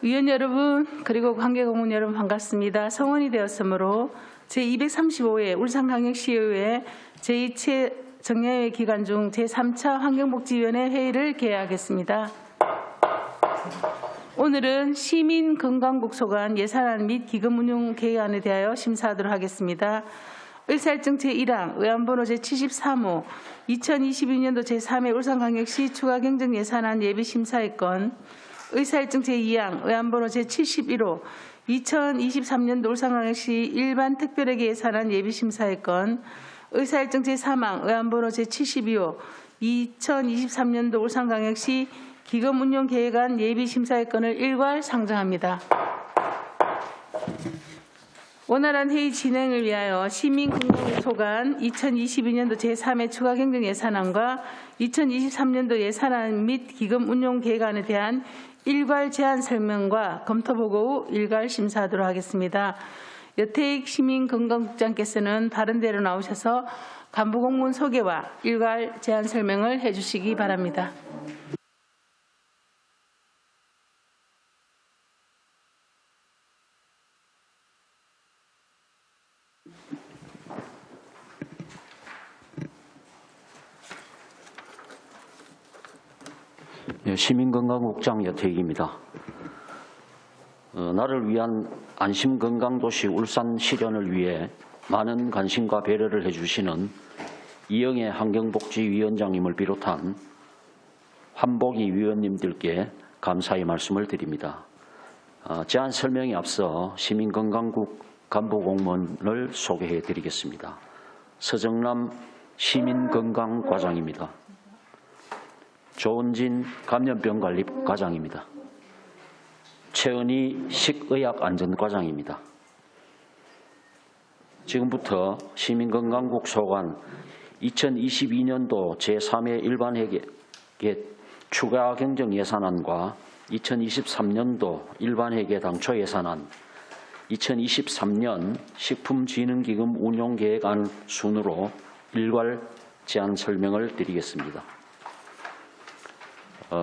위원 여러분 그리고 관계공무원 여러분 반갑습니다. 성원이 되었으므로 제235회 울산광역시의회 제2차 정례회 기간 중 제3차 환경복지위원회 회의를 개회하겠습니다. 오늘은 시민건강국 소관 예산안 및 기금운용 계획안에 대하여 심사하도록 하겠습니다. 의사일정 제1항 의안번호 제73호 2022년도 제3회 울산광역시 추가경정 예산안 예비심사의 건, 의사일정 제2항 의안번호 제71호 2023년도 울산광역시 일반특별회계 예산안 예비심사의 건, 의사일정 제3항 의안번호 제72호 2023년도 울산광역시 기금운용계획안 예비심사의 건을 일괄 상정합니다. 원활한 회의 진행을 위하여 시민건강국 소관 2022년도 제3회 추가경정 예산안과 2023년도 예산안 및 기금운용계획안에 대한 일괄 제안 설명과 검토 보고 후 일괄 심사하도록 하겠습니다. 여태익 시민건강국장께서는 다른 데로 나오셔서 간부공무원 소개와 일괄 제안 설명을 해주시기 바랍니다. 시민건강국장 여태익입니다. 나를 위한 안심건강도시 울산 실현을 위해 많은 관심과 배려를 해주시는 이영애 환경복지위원장님을 비롯한 환복위 위원님들께 감사의 말씀을 드립니다. 제안 설명에 앞서 시민건강국 간부공무원을 소개해 드리겠습니다. 서정남 시민건강과장입니다. 조은진 감염병관리과장입니다. 최은희 식의학안전과장입니다. 지금부터 시민건강국 소관 2022년도 제3회 일반회계 추가 경정 예산안과 2023년도 일반회계 당초 예산안, 2023년 식품진흥기금 운용계획안 순으로 일괄 제안 설명을 드리겠습니다.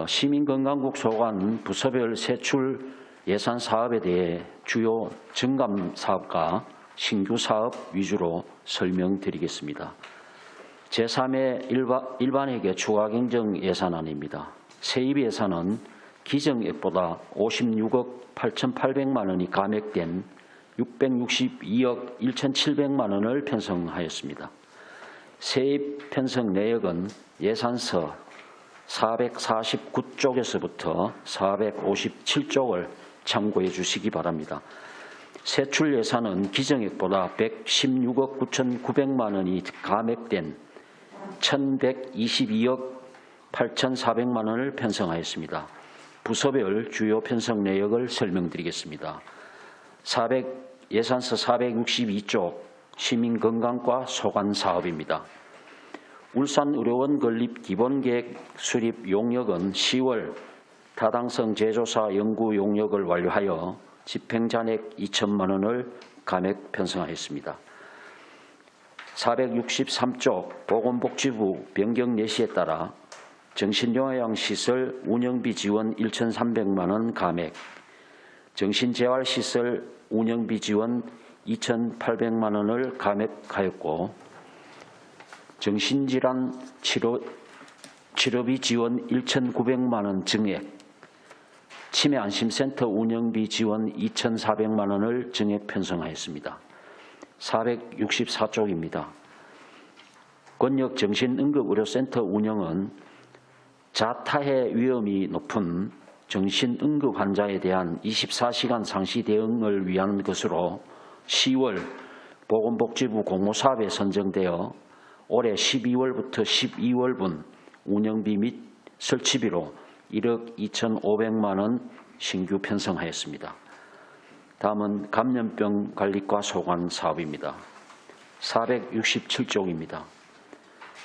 시민건강국 소관 부서별 세출 예산 사업에 대해 주요 증감 사업과 신규 사업 위주로 설명드리겠습니다. 제3회 일반회계 추가 경정 예산안입니다. 세입 예산은 기정액보다 56억 8,800만 원이 감액된 662억 1,700만 원을 편성하였습니다. 세입 편성 내역은 예산서 449쪽에서부터 457쪽을 참고해 주시기 바랍니다. 세출 예산은 기정액보다 116억 9,900만 원이 감액된 1,122억 8,400만 원을 편성하였습니다. 부서별 주요 편성 내역을 설명드리겠습니다. 예산서 462쪽 시민건강과 소관사업입니다. 울산의료원 건립 기본계획 수립 용역은 10월 타당성 제조사 연구 용역을 완료하여 집행잔액 2천만 원을 감액 편성하였습니다. 463쪽 보건복지부 변경 예시에 따라 정신요양시설 운영비 지원 1,300만 원 감액, 정신재활시설 운영비 지원 2,800만 원을 감액하였고, 정신질환 치료비 지원 1,900만 원 증액, 치매안심센터 운영비 지원 2,400만 원을 증액 편성하였습니다. 464쪽입니다. 권역정신응급의료센터 운영은 자타해 위험이 높은 정신응급 환자에 대한 24시간 상시 대응을 위한 것으로 10월 보건복지부 공모사업에 선정되어 올해 12월부터 12월분 운영비 및 설치비로 1억 2,500만 원 신규 편성하였습니다. 다음은 감염병관리과 소관 사업입니다. 467쪽입니다.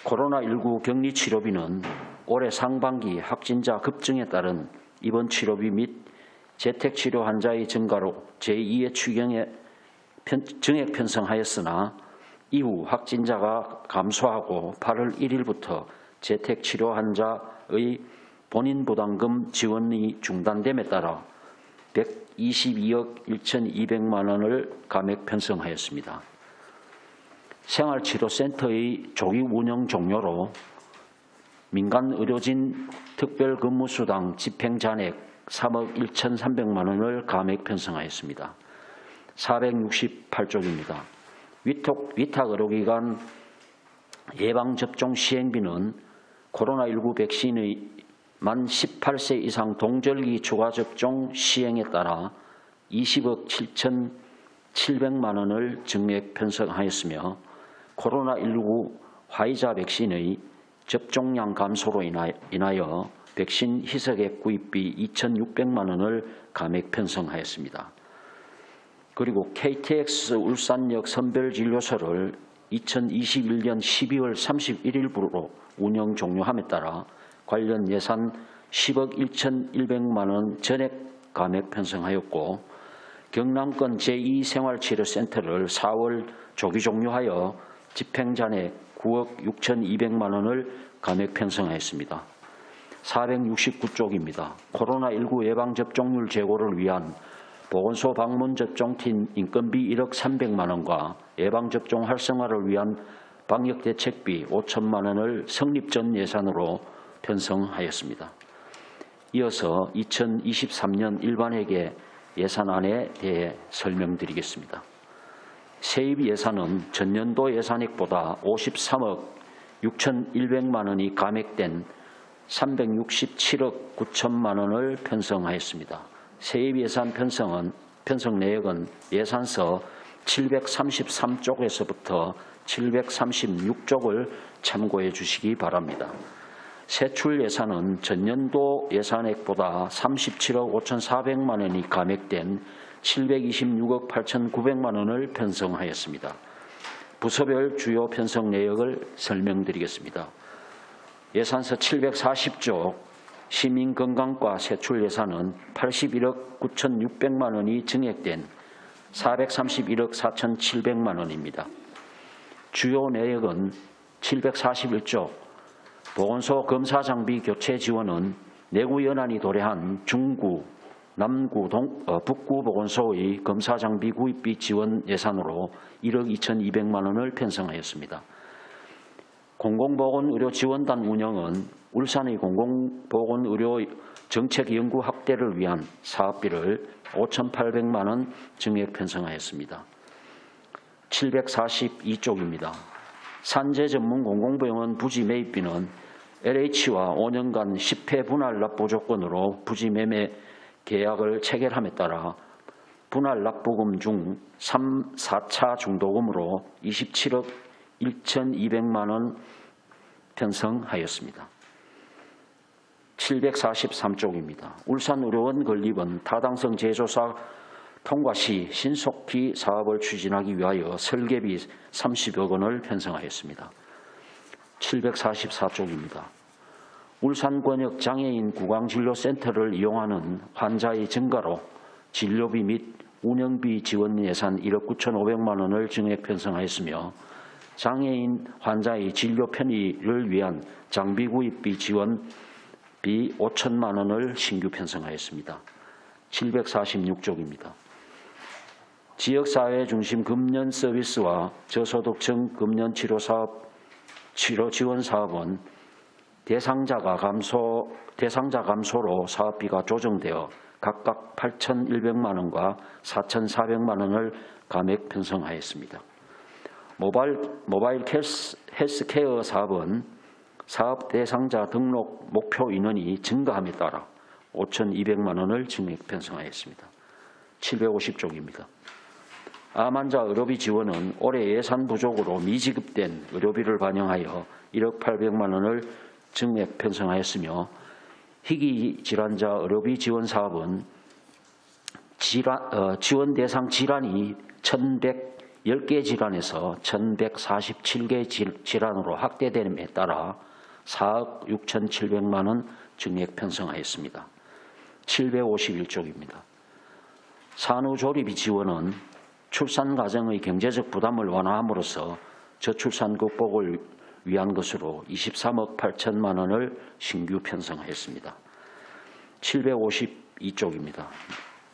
코로나19 격리치료비는 올해 상반기 확진자 급증에 따른 입원 치료비 및 재택치료 환자의 증가로 제2의 추경에 증액 편성하였으나 이후 확진자가 감소하고 8월 1일부터 재택치료 환자의 본인 부담금 지원이 중단됨에 따라 122억 1,200만 원을 감액 편성하였습니다. 생활치료센터의 조기 운영 종료로 민간 의료진 특별근무수당 집행잔액 3억 1,300만 원을 감액 편성하였습니다. 468쪽입니다. 위탁의료기관 예방접종 시행비는 코로나19 백신의 만 18세 이상 동절기 추가접종 시행에 따라 20억 7,700만 원을 증액 편성하였으며 코로나19 화이자 백신의 접종량 감소로 인하여 백신 희석액 구입비 2,600만 원을 감액 편성하였습니다. 그리고 KTX 울산역 선별진료소를 2021년 12월 31일부로 운영 종료함에 따라 관련 예산 10억 1,100만 원 전액 감액 편성하였고 경남권 제2생활치료센터를 4월 조기 종료하여 집행잔액 9억 6,200만 원을 감액 편성하였습니다. 469쪽입니다. 코로나19 예방접종률 제고를 위한 보건소 방문 접종팀 인건비 1억 300만 원과 예방접종 활성화를 위한 방역대책비 5천만 원을 성립 전 예산으로 편성하였습니다. 이어서 2023년 일반회계 예산안에 대해 설명드리겠습니다. 세입 예산은 전년도 예산액보다 53억 6,100만 원이 감액된 367억 9천만 원을 편성하였습니다. 세입 예산 편성 내역은 예산서 733쪽에서부터 736쪽을 참고해 주시기 바랍니다. 세출 예산은 전년도 예산액보다 37억 5,400만 원이 감액된 726억 8,900만 원을 편성하였습니다. 부서별 주요 편성 내역을 설명드리겠습니다. 예산서 740쪽 시민건강과 세출 예산은 81억 9,600만 원이 증액된 431억 4,700만 원입니다. 주요 내역은 741쪽 보건소 검사장비 교체 지원은 내구 연한이 도래한 중구, 남구, 북구 보건소의 검사장비 구입비 지원 예산으로 1억 2,200만 원을 편성하였습니다. 공공보건의료지원단 운영은 울산의 공공보건의료 정책연구 확대를 위한 사업비를 5,800만 원 증액 편성하였습니다. 742쪽입니다. 산재 전문 공공병원 부지 매입비는 LH와 5년간 10회 분할 납부 조건으로 부지 매매 계약을 체결함에 따라 분할 납부금 중 3, 4차 중도금으로 27억 1,200만 원 편성하였습니다. 743쪽입니다. 울산의료원 건립은 타당성 제조사 통과 시 신속히 사업을 추진하기 위하여 설계비 30억 원을 편성하였습니다. 744쪽입니다. 울산권역 장애인 구강진료센터를 이용하는 환자의 증가로 진료비 및 운영비 지원 예산 1억 9,500만 원을 증액 편성하였으며 장애인 환자의 진료 편의를 위한 장비 구입비 지원비 5천만 원을 신규 편성하였습니다. 746쪽입니다. 지역사회 중심 금연 서비스와 저소득층 금연 치료 지원 사업은 대상자 감소로 사업비가 조정되어 각각 8,100만 원과 4,400만 원을 감액 편성하였습니다. 모바일 헬스케어 사업은 사업 대상자 등록 목표 인원이 증가함에 따라 5,200만 원을 증액 편성하였습니다. 750쪽입니다. 암 환자 의료비 지원은 올해 예산 부족으로 미지급된 의료비를 반영하여 1억 800만 원을 증액 편성하였으며 희귀 질환자 의료비 지원 사업은 지원 대상 질환이 1,110개 질환에서 1,147개 질환으로 확대됨에 따라 4억 6,700만 원 증액 편성하였습니다. 751쪽입니다. 산후조리비 지원은 출산 가정의 경제적 부담을 완화함으로써 저출산 극복을 위한 것으로 23억 8천만 원을 신규 편성하였습니다. 752쪽입니다.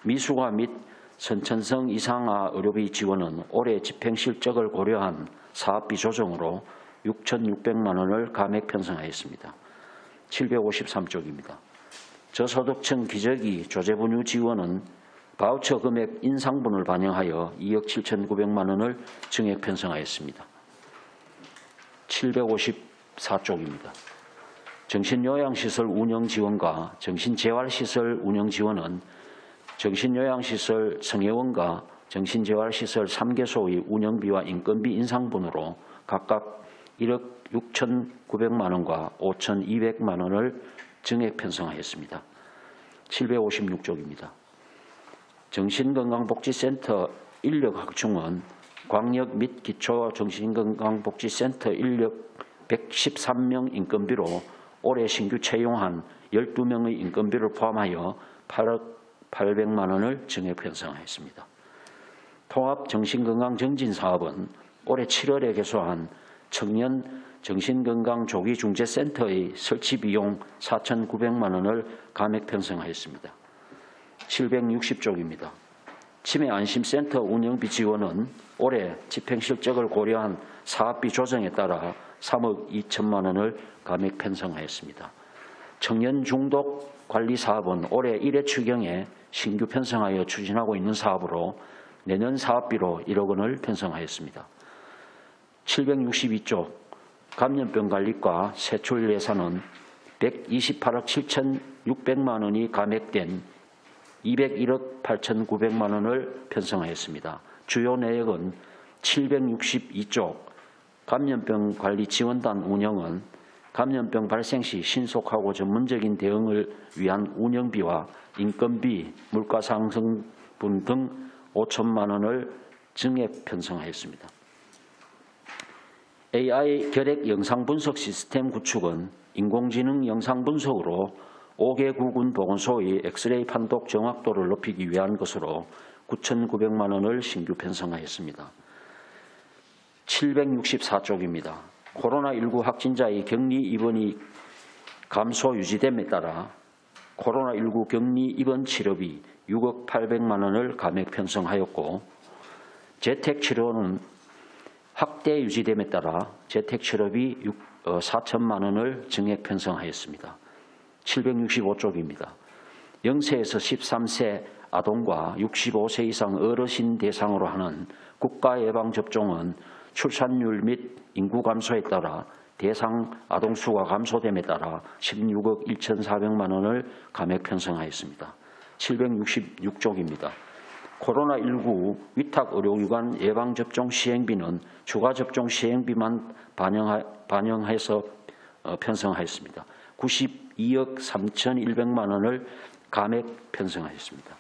미수가 및 선천성 이상화 의료비 지원은 올해 집행 실적을 고려한 사업비 조정으로 6,600만 원을 감액 편성하였습니다. 753쪽입니다. 저소득층 기저귀 조제분유 지원은 바우처 금액 인상분을 반영하여 2억 7,900만 원을 증액 편성하였습니다. 754쪽입니다. 정신요양시설 운영 지원과 정신재활시설 운영 지원은 정신요양시설 성혜원과 정신재활시설 3개소의 운영비와 인건비 인상분으로 각각 1억 6,900만 원과 5,200만 원을 증액 편성하였습니다. 756쪽입니다. 정신건강복지센터 인력 확충은 광역 및 기초정신건강복지센터 인력 113명 인건비로 올해 신규 채용한 12명의 인건비를 포함하여 8억 800만 원을 증액 편성하였습니다. 통합정신건강정진사업은 올해 7월에 개소한 청년 정신건강조기중재센터의 설치비용 4,900만 원을 감액 편성하였습니다. 760쪽입니다. 치매안심센터 운영비 지원은 올해 집행실적을 고려한 사업비 조정에 따라 3억 2천만 원을 감액 편성하였습니다. 청년중독관리사업은 올해 1회 추경에 신규 편성하여 추진하고 있는 사업으로 내년 사업비로 1억 원을 편성하였습니다. 762쪽 감염병관리과 세출 예산은 128억 7,600만 원이 감액된 201억 8,900만 원을 편성하였습니다. 주요 내역은 762쪽 감염병관리지원단 운영은 감염병 발생 시 신속하고 전문적인 대응을 위한 운영비와 인건비, 물가상승분 등 5천만 원을 증액 편성하였습니다. AI 결핵 영상분석 시스템 구축은 인공지능 영상분석으로 5개 구군 보건소의 엑스레이 판독 정확도를 높이기 위한 것으로 9,900만 원을 신규 편성하였습니다. 764쪽입니다. 코로나19 확진자의 격리 입원이 감소 유지됨에 따라 코로나19 격리 입원 치료비 6억 800만 원을 감액 편성하였고 재택치료는 확대 유지됨에 따라 재택치료비 4천만 원을 증액 편성하였습니다. 765쪽입니다. 0세에서 13세 아동과 65세 이상 어르신 대상으로 하는 국가예방접종은 출산율 및 인구 감소에 따라 대상 아동 수가 감소됨에 따라 16억 1,400만 원을 감액 편성하였습니다. 766쪽입니다. 코로나19 위탁의료기관 예방접종 시행비는 추가접종 시행비만 반영해서 편성하였습니다. 92억 3,100만 원을 감액 편성하였습니다.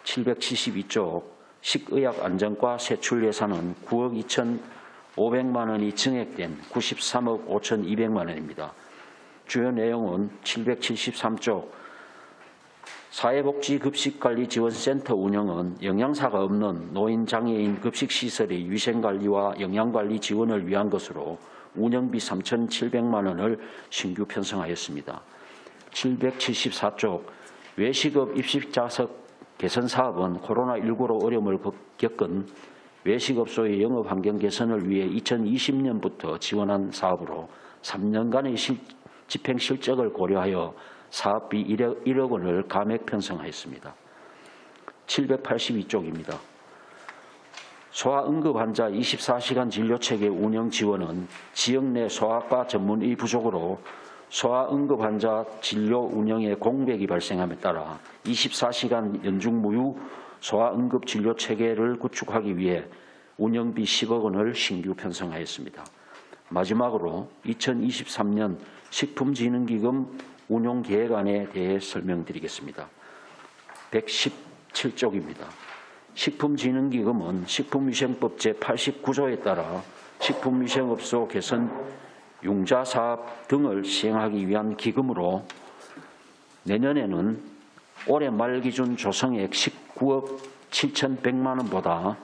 772쪽 식의약안전과 세출 예산은 9억 2,500만 원이 증액된 93억 5,200만 원입니다. 주요 내용은 773쪽 사회복지급식관리지원센터 운영은 영양사가 없는 노인장애인 급식시설의 위생관리와 영양관리 지원을 위한 것으로 운영비 3,700만 원을 신규 편성하였습니다. 774쪽 외식업 입식자석 개선 사업은 코로나19로 어려움을 겪은 외식업소의 영업환경 개선을 위해 2020년부터 지원한 사업으로 3년간의 집행 실적을 고려하여 사업비 1억 원을 감액 편성하였습니다. 782쪽입니다. 소아응급 환자 24시간 진료체계 운영 지원은 지역 내 소아과 전문의 부족으로 소아응급 환자 진료 운영에 공백이 발생함에 따라 24시간 연중무휴 소아응급 진료체계를 구축하기 위해 운영비 10억 원을 신규 편성하였습니다. 마지막으로 2023년 식품진흥기금 운용계획안에 대해 설명드리겠습니다. 117쪽입니다. 식품진흥기금은 식품위생법 제89조에 따라 식품위생업소 개선 융자사업 등을 시행하기 위한 기금으로 내년에는 올해 말 기준 조성액 19억 7,100만 원보다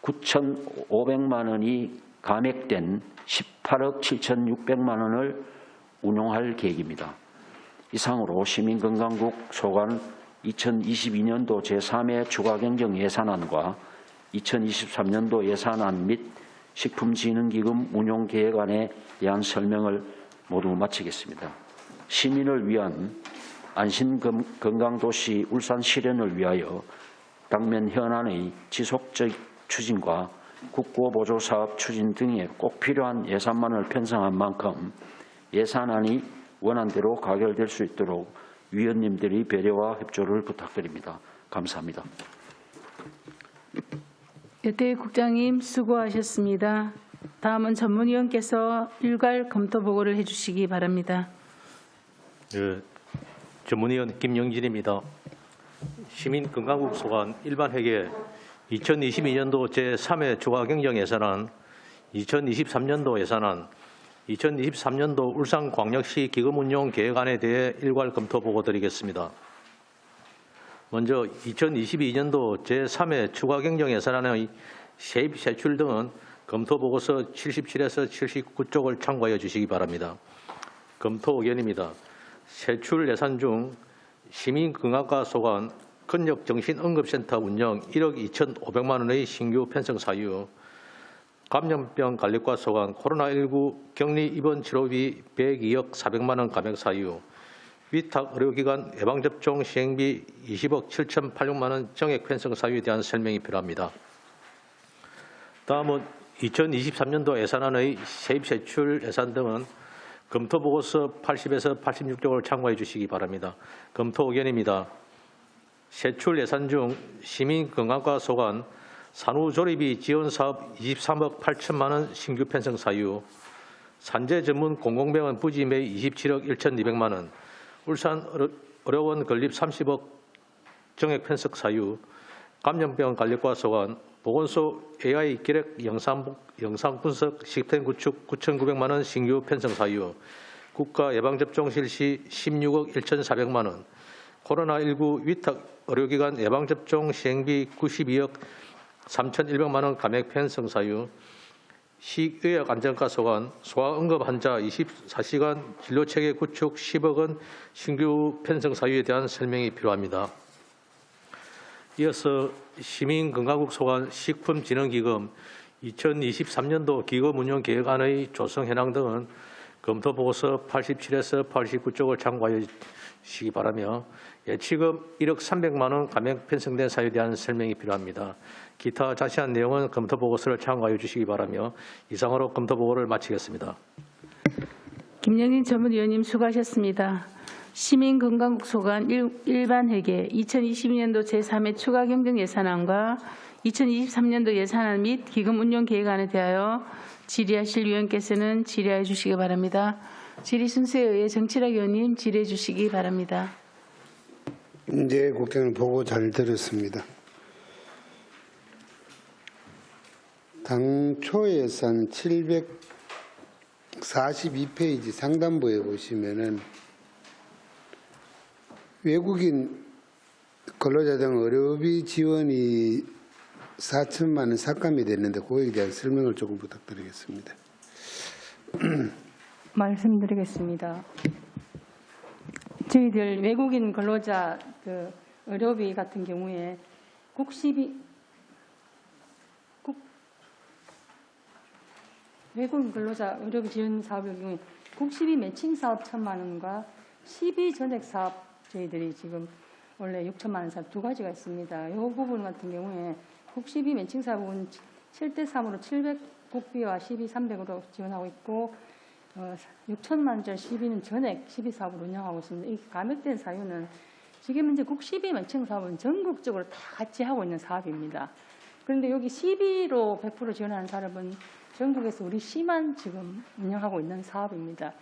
9,500만 원이 감액된 18억 7,600만 원을 운용할 계획입니다. 이상으로 시민건강국 소관 2022년도 제3회 추가경정 예산안과 2023년도 예산안 및 식품진흥기금 운용계획안에 대한 설명을 모두 마치겠습니다. 시민을 위한 안심건강도시 울산 실현을 위하여 당면 현안의 지속적 추진과 국고보조사업 추진 등에 꼭 필요한 예산만을 편성한 만큼 예산안이 원안대로 가결될 수 있도록 위원님들의 배려와 협조를 부탁드립니다. 감사합니다. 여태 국장님 수고하셨습니다. 다음은 전문위원께서 일괄 검토 보고를 해주시기 바랍니다. 전문위원 김영진입니다. 시민건강국 소관 일반회계 2022년도 제3회 추가경정예산안, 2023년도 예산안, 2023년도 울산광역시 기금운용계획안에 대해 일괄 검토 보고 드리겠습니다. 먼저 2022년도 제3회 추가경정예산안의 세입 세출 등은 검토보고서 77에서 79쪽을 참고하여 주시기 바랍니다. 검토 의견입니다. 세출 예산 중 시민건강과 소관 근역정신응급센터 운영 1억 2,500만 원의 신규 편성 사유, 감염병 관리과 소관 코로나19 격리 입원 치료비 102억 400만 원 감액 사유, 위탁 의료기관 예방접종 시행비 20억 7,086만 원 정액 편성 사유에 대한 설명이 필요합니다. 다음은 2023년도 예산안의 세입 세출 예산 등은 검토보고서 80에서 86쪽을 참고해 주시기 바랍니다. 검토 의견입니다. 세출 예산 중 시민건강과 소관 산후조리비 지원사업 23억 8천만 원 신규 편성 사유, 산재 전문 공공병원 부지매 27억 1,200만 원, 울산 의료원 건립 30억 정액 편성 사유, 감염병 관리과 소관 보건소 AI 기록 영상 분석 시스템 구축 9,900만 원 신규 편성 사유, 국가 예방접종 실시 16억 1,400만 원, 코로나19 위탁 의료기관 예방접종 시행비 92억 3,100만 원 감액 편성 사유, 시의학 안전과 소관 소아응급 환자 24시간 진료체계 구축 10억 원 신규 편성 사유에 대한 설명이 필요합니다. 이어서 시민건강국 소관 식품진흥기금 2023년도 기금운용계획안의 조성 현황 등은 검토보고서 87에서 89쪽을 참고하여 주시기 바라며 예치금 1억 300만 원 감액 편성된 사유에 대한 설명이 필요합니다. 기타 자세한 내용은 검토보고서를 참고하여 주시기 바라며 이상으로 검토보고를 마치겠습니다. 김영진 전문위원님 수고하셨습니다. 시민건강국 소관 일반회계 2022년도 제3회 추가경정예산안과 2023년도 예산안 및 기금운용계획안에 대하여 질의하실 위원께서는 질의하여 주시기 바랍니다. 질의 순서에 의해 정치락 의원님 질의해 주시기 바랍니다. 네, 국장님 보고 잘 들었습니다. 당초 예산 742페이지 상단부에 보시면은 외국인 근로자 등 의료비 지원이 4천만 원 삭감이 됐는데 그거에 대한 설명을 조금 부탁드리겠습니다. 말씀드리겠습니다. 저희들 외국인 근로자 의료비 같은 경우에 외국인 근로자 의료비 지원 사업의 경우에 국시비 매칭 사업 1,000만 원과 시비 전액 사업 저희들이 지금 원래 6천만 원 사업 두 가지가 있습니다. 이 부분 같은 경우에 국시비 매칭 사업은 7대3으로 700국비와 시비 300으로 지원하고 있고 6천만 원짜리 시비는 전액 시비 사업을 운영하고 있습니다. 이 감액된 사유는 지금 이제 국시비 매칭 사업은 전국적으로 다 같이 하고 있는 사업입니다. 그런데 여기 시비로 100% 지원하는 사업은 전국에서 우리 시만 지금 운영하고 있는 사업입니다.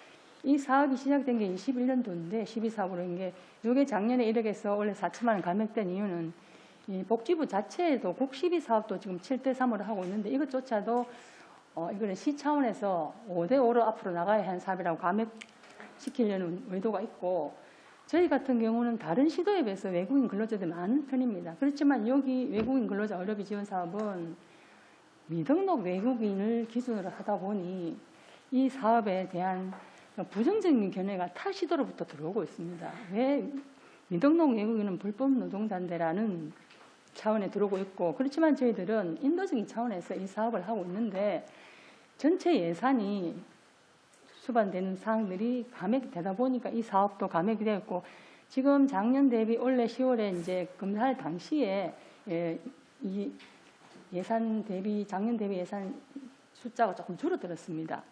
이 사업이 시작된 게 21년도인데 시비 사업으로 한 게 이게 작년에 1억에서 원래 4천만 원 감액된 이유는 이 복지부 자체에도 국시비 사업도 지금 7대3으로 하고 있는데 이것조차도 이거는 시 차원에서 5대5로 앞으로 나가야 하는 사업이라고 감액시키려는 의도가 있고 저희 같은 경우는 다른 시도에 비해서 외국인 근로자들이 많은 편입니다. 그렇지만 여기 외국인 근로자 의료비 지원 사업은 미등록 외국인을 기준으로 하다 보니 이 사업에 대한 부정적인 견해가 타 시도로부터 들어오고 있습니다. 왜 미등록 외국인은 불법 노동자인데라는 차원에 들어오고 있고, 그렇지만 저희들은 인도적인 차원에서 이 사업을 하고 있는데 전체 예산이 수반되는 사항들이 감액이 되다 보니까 이 사업도 감액이 되었고, 지금 작년 대비 올해 10월에 이제 검사할 당시에 이 예산 대비 작년 대비 예산 숫자가 조금 줄어들었습니다.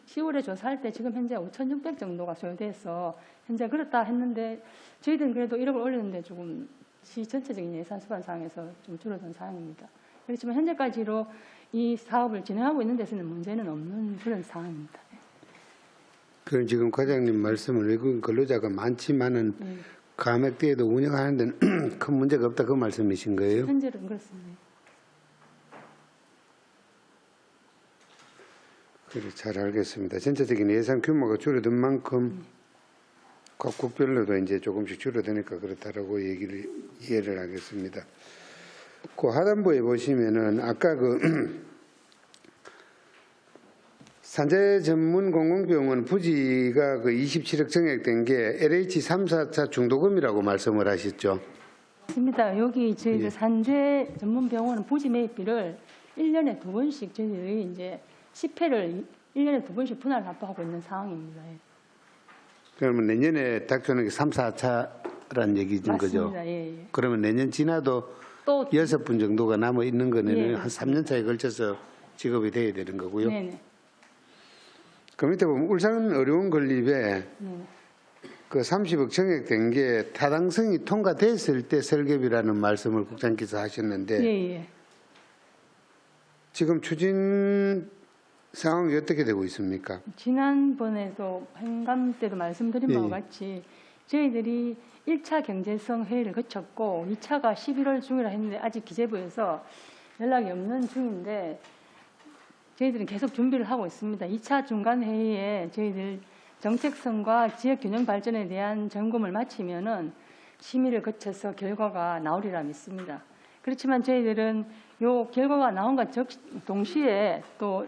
10월에 조사할 때 지금 현재 5,600 정도가 소요돼서 현재 그렇다 했는데 저희들은 그래도 1억을 올렸는데 조금 시 전체적인 예산 수반 상황에서 좀 줄어든 상황입니다. 그렇지만 현재까지로 이 사업을 진행하고 있는 데서는 문제는 없는 그런 상황입니다. 그럼 지금 과장님 말씀은 외국인 근로자가 많지만은 감액대에도 운영하는 데는 큰 문제가 없다 그 말씀이신 거예요? 현재는 그렇습니다. 그래, 잘 알겠습니다. 전체적인 예산 규모가 줄어든 만큼 각 국별로도 이제 조금씩 줄어드니까 그렇다라고 이해를 하겠습니다. 그 하단부에 보시면은 아까 그 산재 전문 공공병원 부지가 그 27억 정액된 게 LH 3, 4차 중도금이라고 말씀을 하셨죠. 맞습니다. 여기 저희들 예. 산재 전문 병원은 부지 매입비를 1년에 2번씩 저희들이 이제 10회를 1년에 2번씩 분할 납부하고 있는 상황입니다. 예. 그러면 내년에 닥쳐오는 게 3, 4차란 얘기인 거죠. 맞습니다. 예, 예. 그러면 내년 지나도 또 6분 정도가 남아 있는 거는 예. 한 3년 차에 걸쳐서 지급이 돼야 되는 거고요. 네네. 그 밑에 보면 울산 어려운 건립에 네. 그 30억 정액된 게 타당성이 통과됐을 때 설계비라는 말씀을 국장께서 하셨는데 예, 예. 지금 추진 상황이 어떻게 되고 있습니까? 지난번에도 행감 때도 말씀드린 예, 바와 예. 같이 저희들이 1차 경제성 회의를 거쳤고 2차가 11월 중이라 했는데 아직 기재부에서 연락이 없는 중인데 저희들은 계속 준비를 하고 있습니다. 2차 중간 회의에 저희들 정책성과 지역 균형 발전에 대한 점검을 마치면은 심의를 거쳐서 결과가 나오리라 믿습니다. 그렇지만 저희들은 요 결과가 나온과 동시에 또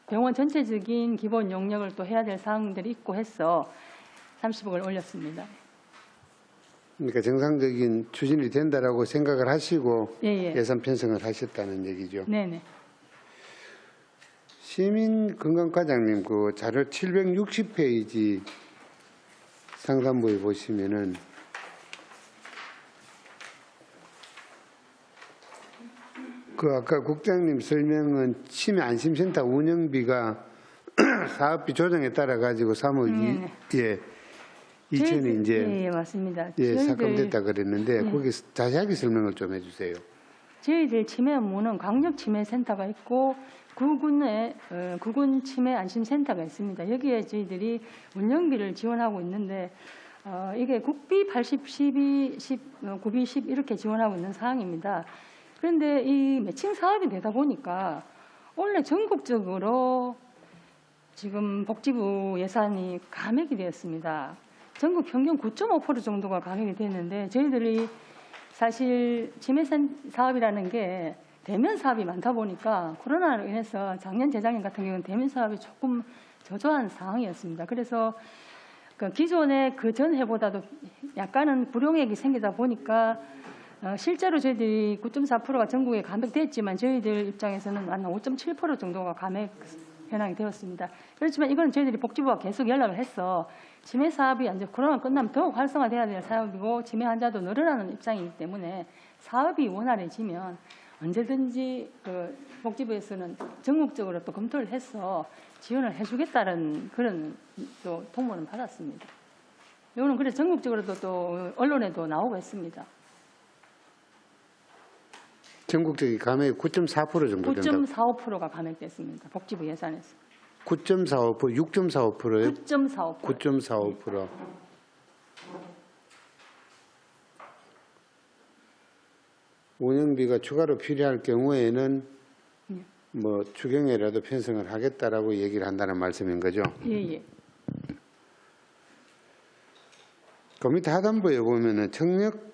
병원 전체적인 기본 용역을 또 해야 될 사항들이 있고 해서 30억을 올렸습니다. 그러니까 정상적인 추진이 된다라고 생각을 하시고 예, 예. 예산 편성을 하셨다는 얘기죠. 네네. 시민건강과장님 그 자료 760페이지 상단부에 보시면은 그 아까 국장님 설명은 치매 안심센터 운영비가 사업비 조정에 따라 가지고 3억 2천이 이제 예, 맞습니다. 삭감됐다 그랬는데 거기 자세하게 설명을 좀 해주세요. 저희들 치매 업무는 광역 치매센터가 있고 구군에 구군 치매 안심센터가 있습니다. 여기에 저희들이 운영비를 지원하고 있는데 이게 국비 80, 12, 10, 구비 10 이렇게 지원하고 있는 상황입니다. 그런데 이 매칭 사업이 되다 보니까 원래 전국적으로 지금 복지부 예산이 감액이 되었습니다. 전국 평균 9.5% 정도가 감액이 됐는데 저희들이 사실 치매 사업이라는 게 대면 사업이 많다 보니까 코로나로 인해서 작년 재작년 같은 경우는 대면 사업이 조금 저조한 상황이었습니다. 그래서 그 기존의 그 전 해보다도 약간은 불용액이 생기다 보니까 실제로 저희들이 9.4%가 전국에 감액됐지만 저희들 입장에서는 한 5.7% 정도가 감액 현황이 되었습니다. 그렇지만 이건 저희들이 복지부와 계속 연락을 해서 치매 사업이 이제 코로나 끝나면 더욱 활성화돼야 될 사업이고 치매 환자도 늘어나는 입장이기 때문에 사업이 원활해지면 언제든지 그 복지부에서는 전국적으로 또 검토를 해서 지원을 해주겠다는 그런 또 통보는 받았습니다. 이거는 그래서 전국적으로도 또 언론에도 나오고 있습니다. 전국적인 감액 9.4% 정도 된다. 9.45%가 감액됐습니다. 복지부 예산에서. 9.45%, 6.45%예요? 9.45%. 9.45%. 운영비가 추가로 필요할 경우에는 뭐 추경에라도 편성을 하겠다라고 얘기를 한다는 말씀인 거죠. 예, 예. 그 밑에 하단부에 보면은 청력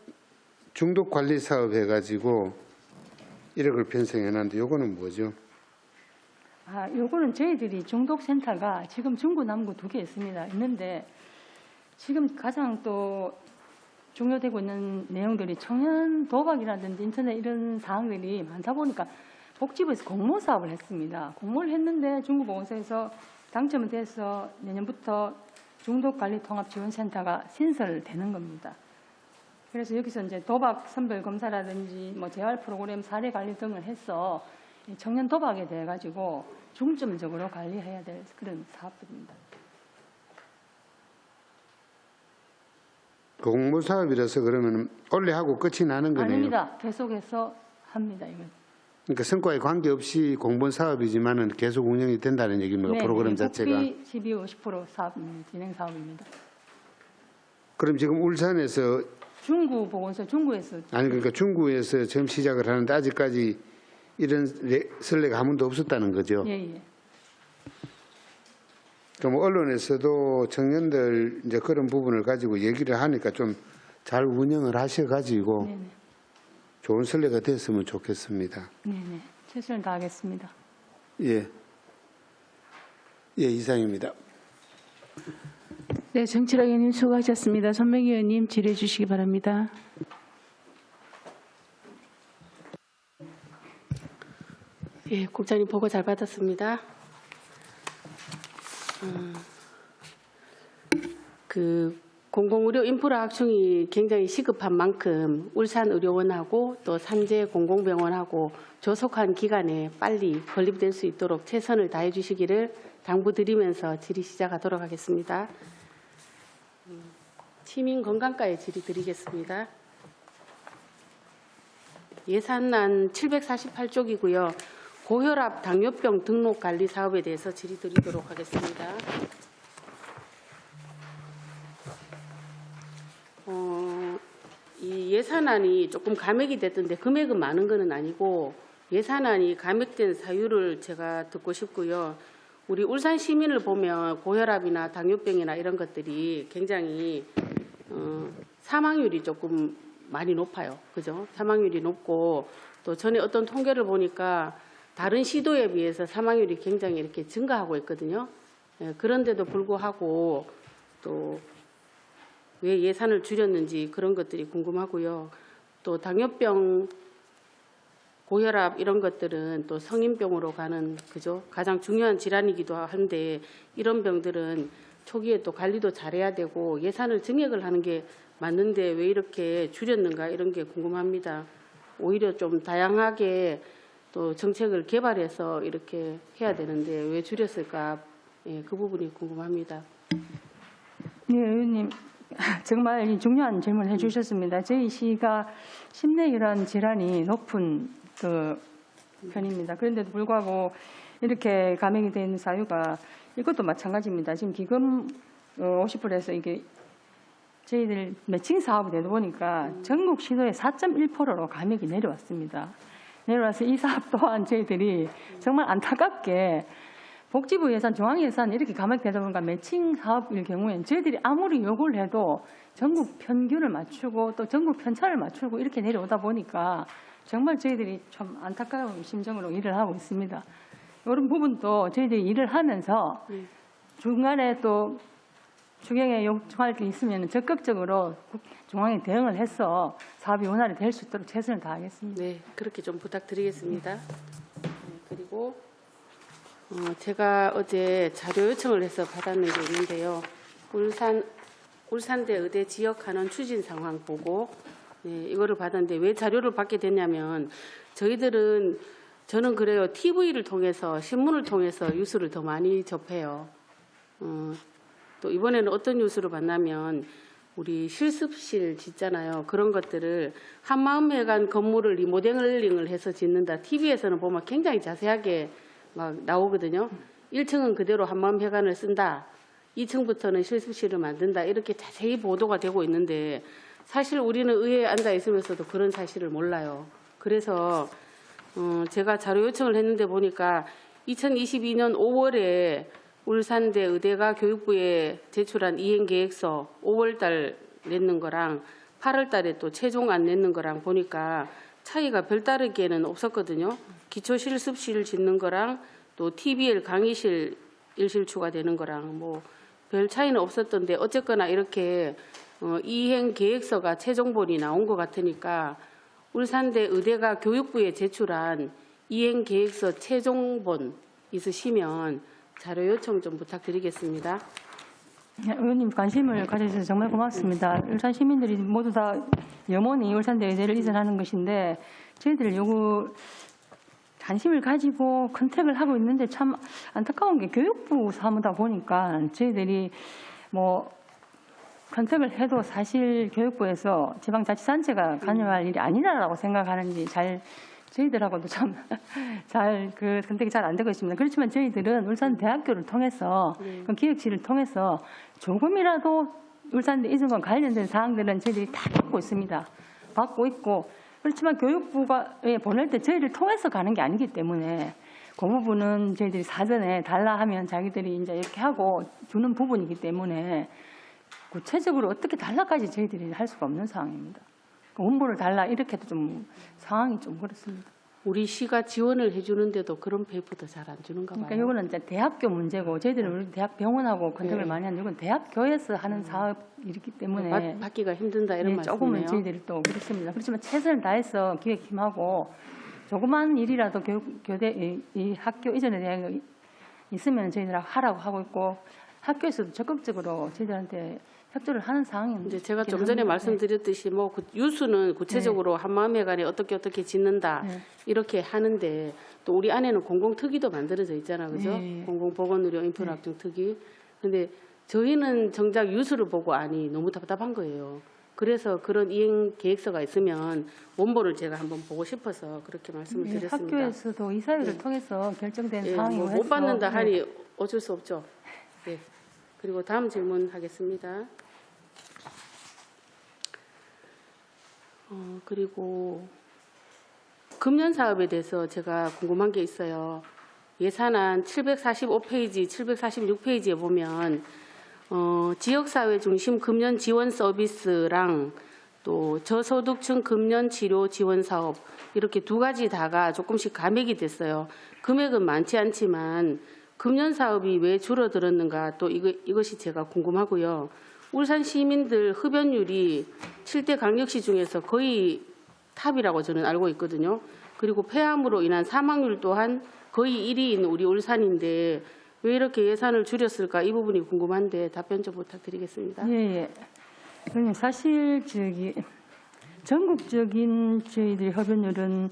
중독 관리 사업 해가지고 1억을 편성해놨는데 요거는 뭐죠? 요거는 저희들이 중독센터가 지금 중구, 남구 두 개 있습니다. 있는데 지금 가장 또 중요되고 있는 내용들이 청년 도박이라든지 인터넷 이런 사항들이 많다 보니까 복지부에서 공모 사업을 했습니다. 공모를 했는데 중구보건소에서 당첨이 돼서 내년부터 중독관리통합지원센터가 신설되는 겁니다. 그래서 여기서 이제 도박 선별 검사라든지 뭐 재활 프로그램 사례 관리 등을 해서 이 청년 도박에 대해 가지고 중점적으로 관리해야 될 그런 사업들입니다. 공모 사업이라서 그러면 원래 하고 끝이 나는 거네요. 아닙니다. 계속해서 합니다. 이건. 그러니까 성과에 관계없이 공무원 사업이지만은 계속 운영이 된다는 얘기입니다. 네, 프로그램 네. 자체가. 국비 12, 50% 사업 진행 사업입니다. 그럼 지금 울산에서 중구 보건소 중구에서 아니 그러니까 중구에서 처음 시작을 하는데 아직까지 이런 선례가 한 번도 없었다는 거죠. 예. 그럼 언론에서도 청년들 이제 그런 부분을 가지고 얘기를 하니까 좀 잘 운영을 하셔가지고 네네. 좋은 선례가 됐으면 좋겠습니다. 네네. 최선을 다하겠습니다. 예, 이상입니다. 네, 정치락 의원님 수고하셨습니다. 손명희 의원님 질의해 주시기 바랍니다. 예, 국장님 보고 잘 받았습니다. 공공의료 인프라 확충이 굉장히 시급한 만큼 울산의료원하고 또 산재공공병원하고 조속한 기간에 빨리 건립될 수 있도록 최선을 다해 주시기를 당부드리면서 질의 시작하도록 하겠습니다. 시민건강과에 질의드리겠습니다. 예산안 748쪽이고요. 고혈압, 당뇨병 등록 관리 사업에 대해서 질의드리도록 하겠습니다. 이 예산안이 조금 감액이 됐던데 금액은 많은 것은 아니고 예산안이 감액된 사유를 제가 듣고 싶고요. 우리 울산 시민을 보면 고혈압이나 당뇨병이나 이런 것들이 굉장히 사망률이 조금 많이 높아요. 그죠? 사망률이 높고 또 전에 어떤 통계를 보니까 다른 시도에 비해서 사망률이 굉장히 이렇게 증가하고 있거든요. 예, 그런데도 불구하고 또 왜 예산을 줄였는지 그런 것들이 궁금하고요. 또 당뇨병, 고혈압 이런 것들은 또 성인병으로 가는 그죠? 가장 중요한 질환이기도 한데 이런 병들은 초기에 또 관리도 잘해야 되고 예산을 증액을 하는 게 맞는데 왜 이렇게 줄였는가 이런 게 궁금합니다. 오히려 좀 다양하게 또 정책을 개발해서 이렇게 해야 되는데 왜 줄였을까? 예, 그 부분이 궁금합니다. 네, 의원님 정말 중요한 질문을 해주셨습니다. 저희 시가 심내혈관 질환이 높은 그 편입니다. 그런데도 불구하고 이렇게 감액이 된 사유가 이것도 마찬가지입니다. 지금 기금 50%에서 이게 저희들 매칭 사업이 되다 보니까 전국 시도의 4.1%로 감액이 내려왔습니다. 내려와서 이 사업 또한 저희들이 정말 안타깝게 복지부 예산, 중앙 예산 이렇게 감액되다 보니까 매칭 사업일 경우에는 저희들이 아무리 요구를 해도 전국 평균을 맞추고 또 전국 편차를 맞추고 이렇게 내려오다 보니까 정말 저희들이 좀 안타까운 심정으로 일을 하고 있습니다. 이런 부분도 저희들이 일을 하면서 중간에 또 추경에 요청할 게 있으면 적극적으로 중앙에 대응을 해서 사업이 원활히 될 수 있도록 최선을 다하겠습니다. 네, 그렇게 좀 부탁드리겠습니다. 네, 그리고 제가 어제 자료 요청을 해서 받았는 게 있는데요. 울산대 의대 지역 간원 추진 상황 보고 이거를 받았는데 왜 자료를 받게 됐냐면 저는 그래요. TV를 통해서 신문을 통해서 뉴스를 더 많이 접해요. 또 이번에는 어떤 뉴스를 봤냐면 우리 실습실 짓잖아요. 그런 것들을 한마음회관 건물을 리모델링을 해서 짓는다. TV에서는 보면 굉장히 자세하게 막 나오거든요. 1층은 그대로 한마음회관을 쓴다. 2층부터는 실습실을 만든다. 이렇게 자세히 보도가 되고 있는데 사실 우리는 의회에 앉아 있으면서도 그런 사실을 몰라요. 그래서 제가 자료 요청을 했는데 보니까 2022년 5월에 울산대 의대가 교육부에 제출한 이행계획서 5월달 냈는 거랑 8월달에 또 최종안 냈는 거랑 보니까 차이가 별다르게는 없었거든요. 기초실습실 짓는 거랑 또 TBL 강의실 일실 추가되는 거랑 뭐 별 차이는 없었던데 어쨌거나 이렇게 이행 계획서가 최종본이 나온 것 같으니까 울산대 의대가 교육부에 제출한 이행 계획서 최종본 있으시면 자료 요청 좀 부탁드리겠습니다. 네, 의원님 관심을 가져주셔서 정말 고맙습니다. 울산 시민들이 모두 다 염원이 울산대 의대를 이전하는 것인데 저희들 요구 관심을 가지고 컨택을 하고 있는데 참 안타까운 게 교육부 사무다 보니까 저희들이 뭐 컨택을 해도 사실 교육부에서 지방자치단체가 관여할 일이 아니라고 생각하는지 저희들하고도 참 잘 그 컨택이 잘 안 되고 있습니다. 그렇지만 저희들은 울산대학교를 통해서 그 기획실을 통해서 조금이라도 울산대 이전과 관련된 사항들은 저희들이 다 받고 있습니다. 받고 있고 그렇지만 교육부가 보낼 때 저희를 통해서 가는 게 아니기 때문에 그 부분은 저희들이 사전에 달라 하면 자기들이 이제 이렇게 하고 주는 부분이기 때문에 구체적으로 어떻게 달라까지 저희들이 할 수가 없는 상황입니다. 원본을 달라 이렇게 해도 좀 상황이 좀 그렇습니다. 우리 시가 지원을 해주는데도 그런 페이퍼도 잘 안 주는가 봐요. 그러니까 이거는 이제 대학교 문제고 저희들은 우리 대학 병원하고 컨택을 많이 하는 이건 대학교에서 하는 사업이기 때문에 받기가 힘든다 이런 말씀이네요. 조금은 저희들이 또 그렇습니다. 그렇지만 최선을 다해서 기획팀하고 조그만 일이라도 교대 이 학교 이전에 대한 있으면 저희들하고 하라고 하고 있고 학교에서도 적극적으로 저희들한테 협조를 하는 상황입니다. 이제 제가 좀 전에 말씀드렸듯이 뭐 유수는 구체적으로 한마음회관에 어떻게 짓는다 이렇게 하는데 또 우리 안에는 공공특위도 만들어져 있잖아요, 그죠? 공공보건의료 인프라학종 특위. 근데 저희는 정작 유수를 보고 아니 너무 답답한 거예요. 그래서 그런 이행 계획서가 있으면 원본을 제가 한번 보고 싶어서 그렇게 말씀을 드렸습니다. 학교에서도 이사회를 통해서 결정된 상황이고 못 받는다 하니 어쩔 수 없죠. 네. 그리고 다음 질문 하겠습니다. 그리고 금년 사업에 대해서 제가 궁금한 게 있어요. 예산안 745페이지, 746페이지에 보면 지역사회 중심 금년 지원 서비스랑 또 저소득층 금년 치료 지원 사업 이렇게 두 가지 다가 조금씩 감액이 됐어요. 금액은 많지 않지만 금년 사업이 왜 줄어들었는가 또 이것이 제가 궁금하고요. 울산 시민들 흡연율이 7대 강력시 중에서 거의 탑이라고 저는 알고 있거든요. 그리고 폐암으로 인한 사망률 또한 거의 1위인 우리 울산인데 왜 이렇게 예산을 줄였을까 이 부분이 궁금한데 답변 좀 부탁드리겠습니다. 예. 그러면 사실 전국적인 저희들의 흡연율은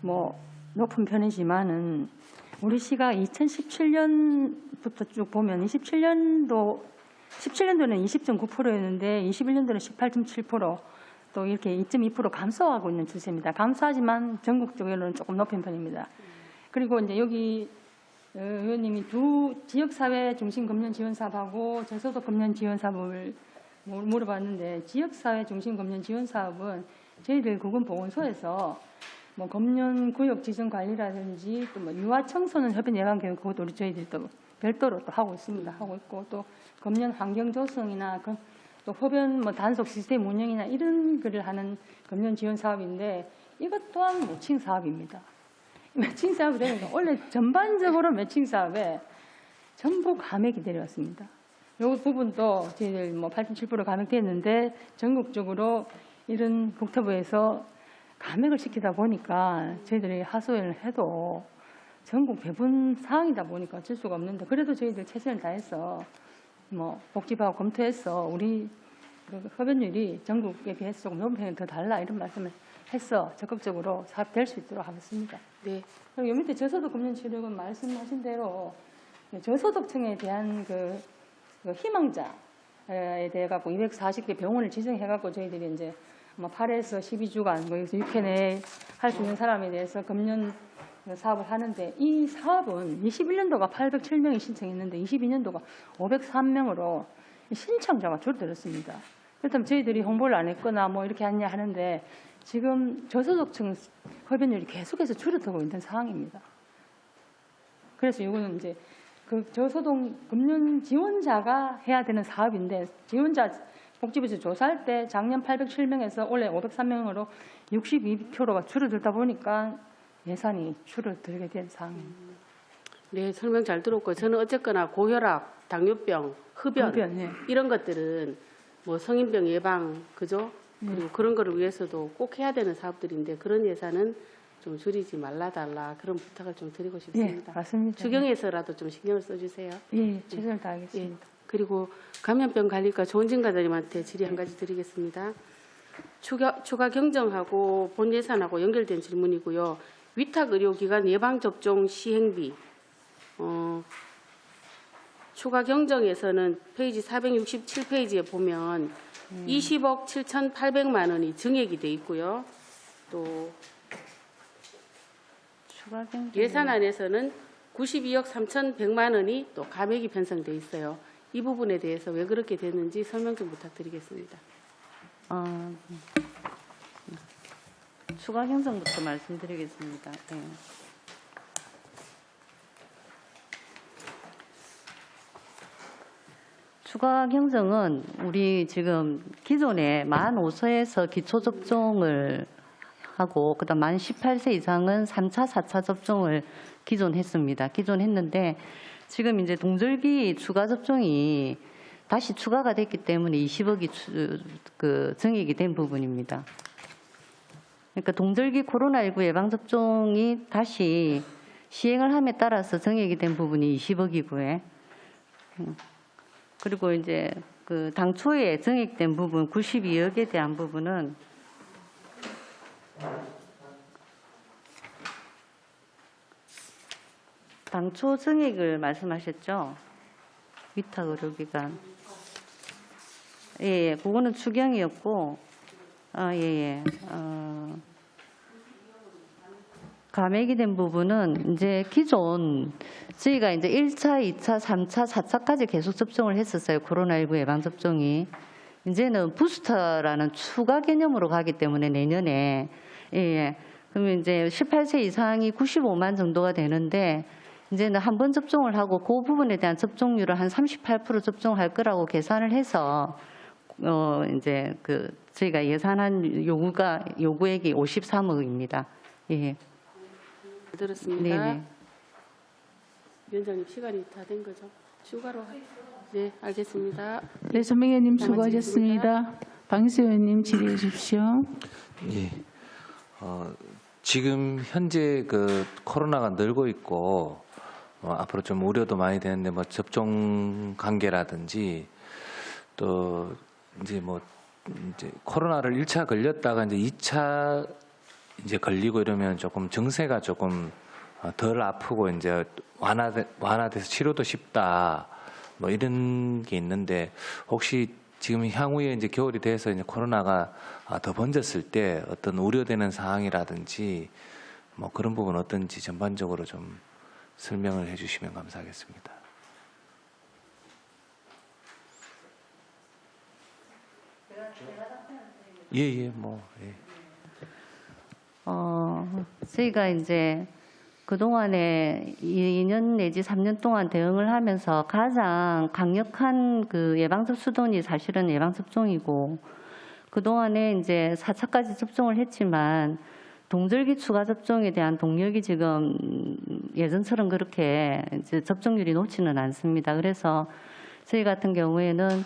뭐 높은 편이지만은 우리 시가 2017년부터 쭉 보면 17년도는 20.9%였는데 21년도는 18.7%, 또 이렇게 2.2% 감소하고 있는 추세입니다. 감소하지만 전국적으로는 조금 높은 편입니다. 그리고 이제 여기 의원님이 두 지역사회 중심 금년 지원 사업하고 저소득 금년 지원 사업을 물어봤는데 지역사회 중심 금년 지원 사업은 저희들 구군보건소에서 뭐 검년 구역 지정 관리라든지 또 뭐 유아 청소년 흡연 예방 교육 그것도 우리 저희들이 또 별도로 또 하고 있습니다. 하고 있고 또 검년 환경 조성이나 또 흡연 뭐 단속 시스템 운영이나 이런 거를 하는 검년 지원 사업인데 이것 또한 매칭 사업입니다. 매칭 사업이 되니까 원래 전반적으로 매칭 사업에 전부 감액이 내려왔습니다. 이 부분도 저희들 뭐 8.7% 감액됐는데 전국적으로 이런 국토부에서 감액을 시키다 보니까 저희들이 하소연을 해도 전국 배분 사항이다 보니까 어쩔 수가 없는데 그래도 저희들 최선을 다해서 뭐 복지부하고 검토해서 우리 흡연율이 전국에 비해서 조금 높은 편이 더 달라 이런 말씀을 해서 적극적으로 사업될 수 있도록 하겠습니다. 네. 그리고 요 밑에 저소득 금년 치료금 말씀하신 대로 저소득층에 대한 그 희망자에 대해 갖고 240개 병원을 지정해 갖고 저희들이 이제 8에서 12주간 뭐 6회 내에 할 수 있는 사람에 대해서 금년 사업을 하는데 이 사업은 21년도가 807명이 신청했는데 22년도가 503명으로 신청자가 줄어들었습니다. 그렇다면 저희들이 홍보를 안 했거나 뭐 이렇게 하냐 하는데 지금 저소득층 흡연율이 계속해서 줄어들고 있는 상황입니다. 그래서 이거는 이제 그 저소득 금년 지원자가 해야 되는 사업인데 지원자 복지부에서 조사할 때 작년 807명에서 올해 503명으로 62%가 줄어들다 보니까 예산이 줄어들게 된 상황입니다. 네, 설명 잘 들었고 저는 어쨌거나 고혈압, 당뇨병, 흡연 예. 이런 것들은 뭐 성인병 예방 그죠? 그리고 그런 거를 위해서도 꼭 해야 되는 사업들인데 그런 예산은 좀 줄이지 말라달라 그런 부탁을 좀 드리고 예, 싶습니다. 맞습니다. 추경에서라도 좀 신경을 써주세요. 예, 최선을 다하겠습니다. 그리고 감염병 관리과 조은진과장님한테 질의 한 가지 드리겠습니다. 추가 경정하고 본 예산하고 연결된 질문이고요. 위탁 의료기관 예방접종 시행비 추가 경정에서는 페이지 467페이지에 보면 20억 7,800만 원이 증액이 돼 있고요. 또 추가 경정 예산안에서는 92억 3,100만 원이 또 감액이 편성돼 있어요. 이 부분에 대해서 왜 그렇게 됐는지 설명 좀 부탁드리겠습니다. 추가 경정부터 말씀드리겠습니다. 네. 추가 경정은 우리 지금 기존에 만 5세에서 기초 접종을 하고 그다음 만 18세 이상은 3차, 4차 접종을 기존 했습니다. 기존 했는데 지금 이제 동절기 추가 접종이 다시 추가가 됐기 때문에 20억이 증액이 된 부분입니다. 그러니까 동절기 코로나19 예방접종이 다시 시행을 함에 따라서 증액이 된 부분이 20억이고요. 그리고 이제 그 당초에 증액된 부분 92억에 대한 부분은 당초 증액을 말씀하셨죠? 위탁 의료기관. 예, 그거는 추경이었고, 감액이 된 부분은 이제 기존 저희가 이제 1차, 2차, 3차, 4차까지 계속 접종을 했었어요. 코로나19 예방접종이. 이제는 부스터라는 추가 개념으로 가기 때문에 내년에. 그러면 이제 18세 이상이 95만 정도가 되는데 이제는 한 번 접종을 하고 그 부분에 대한 접종률을 한 38% 접종할 거라고 계산을 해서 이제 저희가 예산한 요구액이 53억입니다. 예. 들었습니다. 네네. 위원장님 시간이 다 된 거죠? 추가로 네, 알겠습니다. 네, 전명현님 수고하셨습니다. 박인수 의원님 질의해 주십시오. 예. 지금 현재 코로나가 늘고 있고 앞으로 좀 우려도 많이 되는데 뭐 접종 관계라든지 또 이제 코로나를 1차 걸렸다가 이제 2차 이제 걸리고 이러면 조금 증세가 조금 덜 아프고 이제 완화돼서 치료도 쉽다 뭐 이런 게 있는데 혹시 지금 향후에 이제 겨울이 돼서 이제 코로나가 더 번졌을 때 어떤 우려되는 사항이라든지 뭐 그런 부분 어떤지 전반적으로 좀 설명을 해주시면 감사하겠습니다. 예. 저희가 이제 그동안에 2년 내지 3년 동안 대응을 하면서 가장 강력한 예방접 수돈이 사실은 예방접종이고 그동안에 이제 4차까지 접종을 했지만 동절기 추가 접종에 대한 동력이 지금 예전처럼 그렇게 이제 접종률이 높지는 않습니다. 그래서 저희 같은 경우에는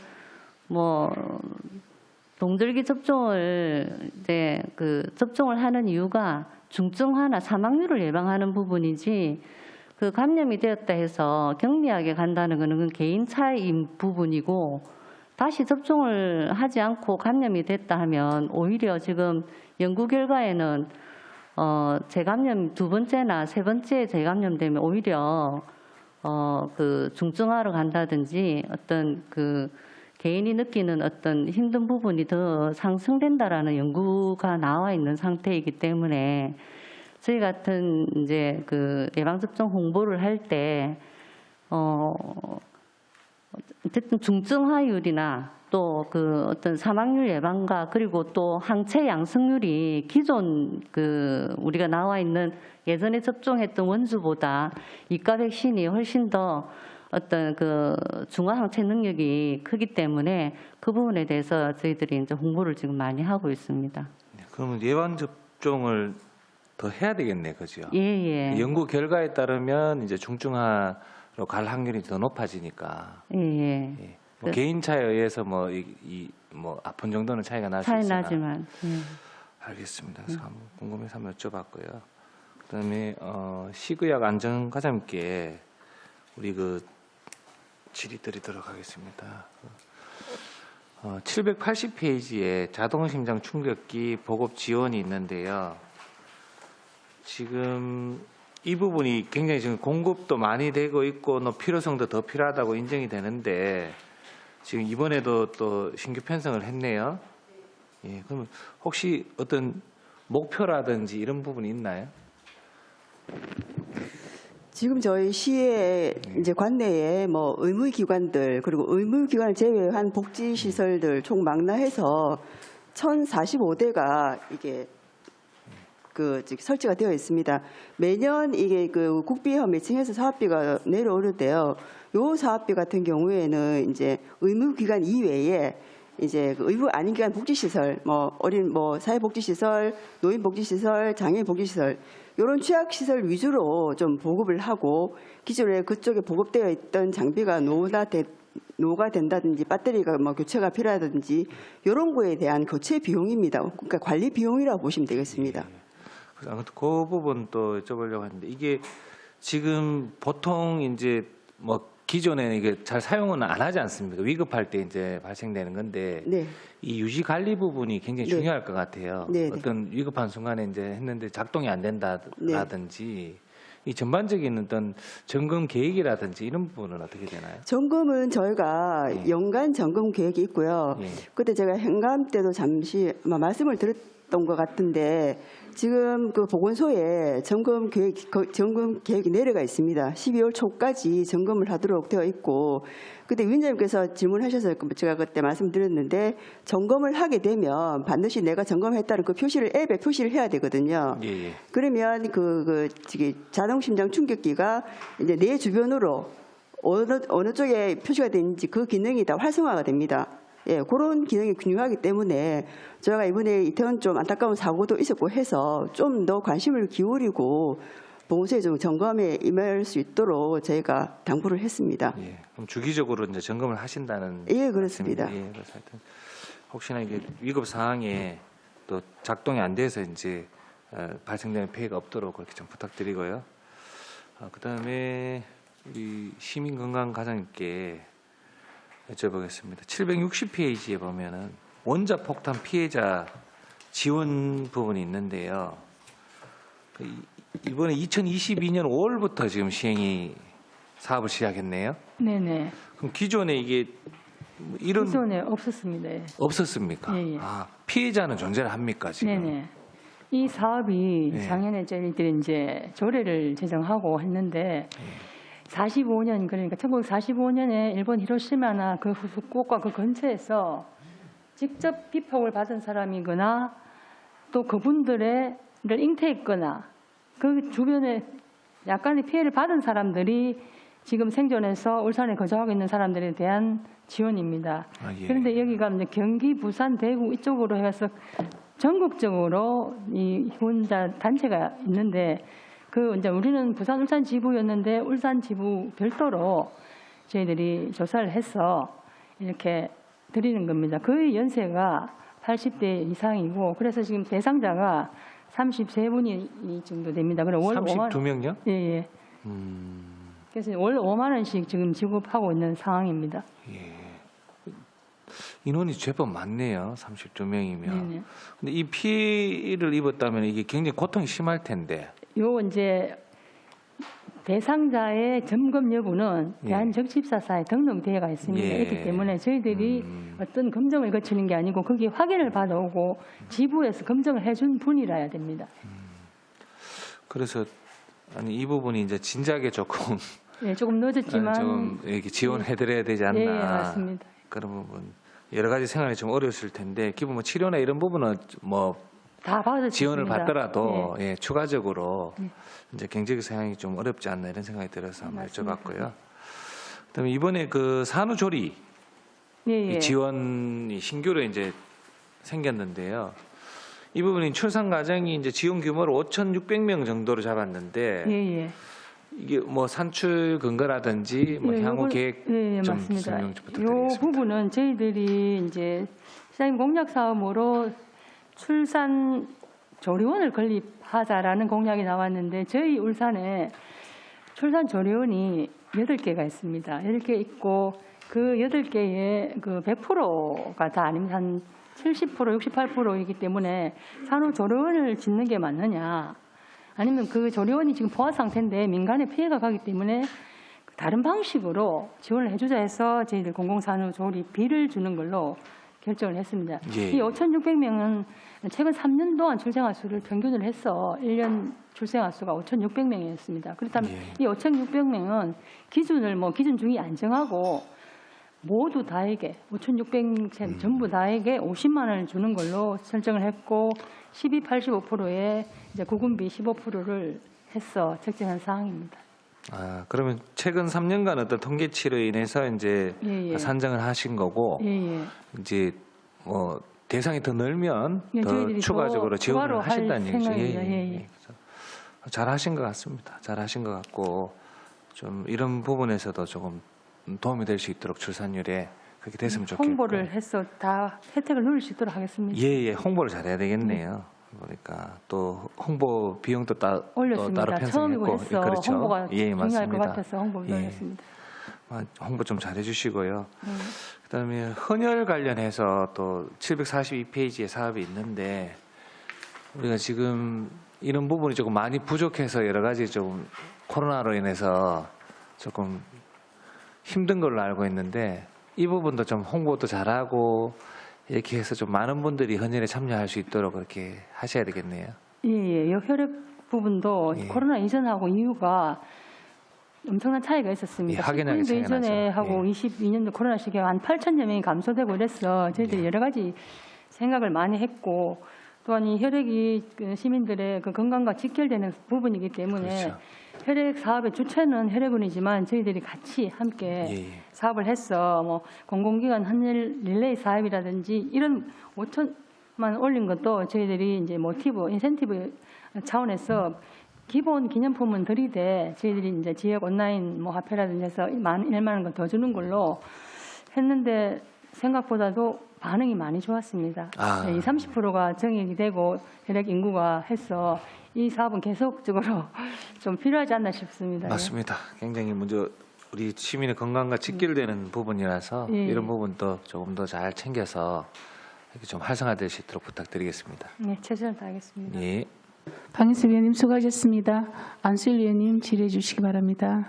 동절기 접종을 이제 접종을 하는 이유가 중증화나 사망률을 예방하는 부분이지 감염이 되었다 해서 격리하게 간다는 것은 개인 차이인 부분이고 다시 접종을 하지 않고 감염이 됐다 하면 오히려 지금 연구 결과에는 재감염 2번째나 3번째 재감염되면 오히려 중증화로 간다든지 어떤 개인이 느끼는 어떤 힘든 부분이 더 상승된다라는 연구가 나와 있는 상태이기 때문에 저희 같은 이제 예방접종 홍보를 할 때 어쨌든 중증화율이나 또 어떤 사망률 예방과 그리고 또 항체 양성률이 기존 우리가 나와 있는 예전에 접종했던 원주보다 이가 백신이 훨씬 더 어떤 중화 항체 능력이 크기 때문에 그 부분에 대해서 저희들이 이제 홍보를 지금 많이 하고 있습니다. 그러면 예방 접종을 더 해야 되겠네, 그죠? 예, 예. 연구 결과에 따르면 이제 중증화로 갈 확률이 더 높아지니까. 예, 예. 예. 뭐 개인차에 의해서 뭐 아픈 정도는 차이가 날 수 차이 있으나. 나지만. 예. 알겠습니다. 그래서 한번 궁금해서 한번 여쭤봤고요. 그다음에 식의약 안전과장님께 우리 그 질의 드리도록 하겠습니다. 780페이지에 자동심장 충격기 보급 지원이 있는데요. 지금 이 부분이 굉장히 지금 공급도 많이 되고 있고 필요성도 더 필요하다고 인정이 되는데 지금 이번에도 또 신규 편성을 했네요. 예, 그러면 혹시 어떤 목표라든지 이런 부분이 있나요? 지금 저희 시에 이제 관내에 뭐 의무기관들 그리고 의무기관을 제외한 복지시설들 총 망라해서 1,045대가 이게 설치가 되어 있습니다. 매년 이게 그 국비와 매칭해서 사업비가 내려오는데요. 요 사업비 같은 경우에는 이제 의무기관 이외에 이제 그 의무 아닌 기관 복지시설, 사회복지시설, 노인복지시설, 장애인복지시설 이런 취약시설 위주로 좀 보급을 하고 기존에 그쪽에 보급되어 있던 장비가 노가 된다든지 배터리가 교체가 필요하다든지 이런 거에 대한 교체 비용입니다. 그러니까 관리 비용이라고 보시면 되겠습니다. 그 부분 또 여쭤보려고 하는데 이게 지금 보통 이제 기존에는 이게 잘 사용은 안 하지 않습니까? 위급할 때 이제 발생되는 건데 네. 이 유지 관리 부분이 굉장히 네. 중요할 것 같아요. 네, 네. 어떤 위급한 순간에 이제 했는데 작동이 안 된다라든지 이 전반적인 어떤 점검 계획이라든지 이런 부분은 어떻게 되나요? 점검은 저희가 네. 연간 점검 계획이 있고요. 예. 그때 제가 행감 때도 잠시 아마 말씀을 드렸던 것 같은데 지금 그 보건소에 점검 계획이 내려가 있습니다. 12월 초까지 점검을 하도록 되어 있고, 그때 위원장님께서 질문하셔서 제가 그때 말씀드렸는데 점검을 하게 되면 반드시 내가 점검했다는 그 표시를 앱에 표시를 해야 되거든요. 예. 그러면 자동심장 충격기가 이제 내 주변으로 어느 쪽에 표시가 되는지 그 기능이 다 활성화가 됩니다. 예, 그런 기능이 중요하기 때문에 저희가 이번에 이태원 좀 안타까운 사고도 있었고 해서 좀 더 관심을 기울이고 보건소에 좀 점검에 임할 수 있도록 저희가 당부를 했습니다. 예. 그럼 주기적으로 이제 점검을 하신다는. 예, 그렇습니다. 말씀이네요. 예, 그래서 하여튼 혹시나 이게 위급 상황에 또 작동이 안 돼서 이제 발생되는 피해가 없도록 그렇게 좀 부탁드리고요. 그다음에 우리 시민건강과장님께 여쭤보겠습니다. 760페이지에 보면은 원자폭탄 피해자 지원 부분이 있는데요. 이번에 2022년 5월부터 지금 사업을 시작했네요. 네네. 그럼 기존에 이게 이런 기존에 없었습니다. 예. 없었습니까? 예, 예. 피해자는 존재를 합니까 지금? 네네. 이 사업이 네. 작년에 저희들이 이제 조례를 제정하고 했는데 45년 그러니까 1945년에 일본 히로시마나 그 후쿠오카 그 근처에서 직접 비폭을 받은 사람이거나 또 그분들을 잉태했거나 그 주변에 약간의 피해를 받은 사람들이 지금 생존해서 울산에 거주하고 있는 사람들에 대한 지원입니다. 예. 그런데 여기가 이제 경기, 부산, 대구 이쪽으로 해서 전국적으로 이 후원자 단체가 있는데 이제 우리는 부산 울산 지부였는데 울산 지부 별도로 저희들이 조사를 해서 이렇게 드리는 겁니다. 거의 연세가 80대 이상이고 그래서 지금 대상자가 33분이 정도 됩니다. 그럼 월 32명요? 예, 예. 그래서 월 5만 원씩 지금 지급하고 있는 상황입니다. 예. 인원이 제법 많네요. 32명이면. 네네. 근데 이 피해를 입었다면 이게 굉장히 고통이 심할 텐데. 요 이제 대상자의 점검 여부는 예. 대한적십사사에 등록되어가 있습니다. 예. 있기 때문에 저희들이 어떤 검정을 거치는 게 아니고 거기에 확인을 받아오고 지부에서 검정을 해준 분이라야 됩니다. 그래서 이 부분이 이제 진작에 조금 예, 조금 늦었지만 좀 이렇게 지원해드려야 되지 않나. 예, 맞습니다. 그런 부분 여러 가지 생활이 좀 어려웠을 텐데 기본 치료나 이런 부분은 다 받을 수 지원을 있습니다. 받더라도 예. 추가적으로 이제 경제적 상황이 좀 어렵지 않나 이런 생각이 들어서 한번 맞습니다. 여쭤봤고요. 그다음에 이번에 그 산후조리 예, 이 예. 지원이 신규로 이제 생겼는데요. 이 부분이 출산 가정이 이제 지원 규모를 5,600명 정도로 잡았는데 예. 이게 뭐 산출 근거라든지 뭐 예, 향후 요건- 계획 예, 좀 맞습니다. 설명 좀 이 부탁드리겠습니다. 부분은 저희들이 이제 시장님 공약 사업으로 출산 조리원을 건립하자라는 공약이 나왔는데 저희 울산에 출산 조리원이 8개가 있습니다. 8개 있고 그 8개의 그 100%가 다 아니면 한 70%, 68%이기 때문에 산후 조리원을 짓는 게 맞느냐? 아니면 그 조리원이 지금 포화 상태인데 민간에 피해가 가기 때문에 다른 방식으로 지원을 해주자 해서 저희들 공공산후조리비를 주는 걸로 결정을 했습니다. 예. 이 5,600명은 최근 3년 동안 출생아 수를 평균을 해서 1년 출생아 수가 5,600명이었습니다. 그렇다면 예. 이 5,600명은 기준을 기준 중위 안 정하고 모두 다에게 5,600세 전부 다에게 50만 원을 주는 걸로 설정을 했고 12, 85%에 이제 구군비 15%를 해서 책정한 사항입니다. 아, 그러면 최근 3년간 어떤 통계치로 인해서 이제 예. 산정을 하신 거고 예. 이제 뭐 대상이 더 늘면 예, 더 저희들이 추가적으로 더 지원을 추가로 할 하신다는 얘기죠. 생각입니다. 예. 그래서 잘하신 것 같습니다. 잘하신 것 같고 좀 이런 부분에서도 조금 도움이 될 수 있도록 출산율에 그렇게 됐으면 좋겠고. 홍보를 해서 다 혜택을 누릴 수 있도록 하겠습니다. 예, 홍보를 잘해야 되겠네요. 그러니까 또 홍보 비용도 또 올렸습니다. 따로 처음이고 편성했고 해서 그렇죠. 홍보가 예, 중요할 것 맞습니다. 같아서 홍보를 예. 올렸습니다. 홍보 좀 잘해주시고요. 그다음에 헌혈 관련해서 또 742페이지의 사업이 있는데 우리가 지금 이런 부분이 조금 많이 부족해서 여러 가지 좀 코로나로 인해서 조금 힘든 걸로 알고 있는데 이 부분도 좀 홍보도 잘하고 이렇게 해서 좀 많은 분들이 헌혈에 참여할 수 있도록 그렇게 하셔야 되겠네요. 예. 이 혈액 부분도 예. 코로나 이전하고 이후가 엄청난 차이가 예, 있었습니다. 확연하게 19년도 차이가 이전에 나죠. 하고 예. 22년도 코로나 시기에 한 8천여 명이 감소되고 이래서 저희들이 여러 가지 생각을 많이 했고 또한 이 혈액이 그 시민들의 그 건강과 직결되는 부분이기 때문에 그렇죠. 혈액 사업의 주체는 혈액원이지만 저희들이 같이 함께 예. 사업을 해서 뭐 공공기관 헌혈 릴레이 사업이라든지 이런 5천만 올린 것도 저희들이 이제 모티브, 인센티브 차원에서 기본 기념품은 드리되 저희들이 이제 지역 온라인 뭐 화폐라든지 해서 1만 원 더 주는 걸로 했는데 생각보다도 반응이 많이 좋았습니다. 아. 네, 20, 30%가 정액이 되고 혈액 인구가 해서 이 사업은 계속적으로 좀 필요하지 않나 싶습니다. 맞습니다. 굉장히 먼저 우리 시민의 건강과 직결되는 부분이라서 예. 이런 부분도 조금 더 잘 챙겨서 이렇게 좀 활성화될 수 있도록 부탁드리겠습니다. 네, 최선을 다하겠습니다. 예. 박인수 위원님 수고하셨습니다. 안수일 위원님 질의해 주시기 바랍니다.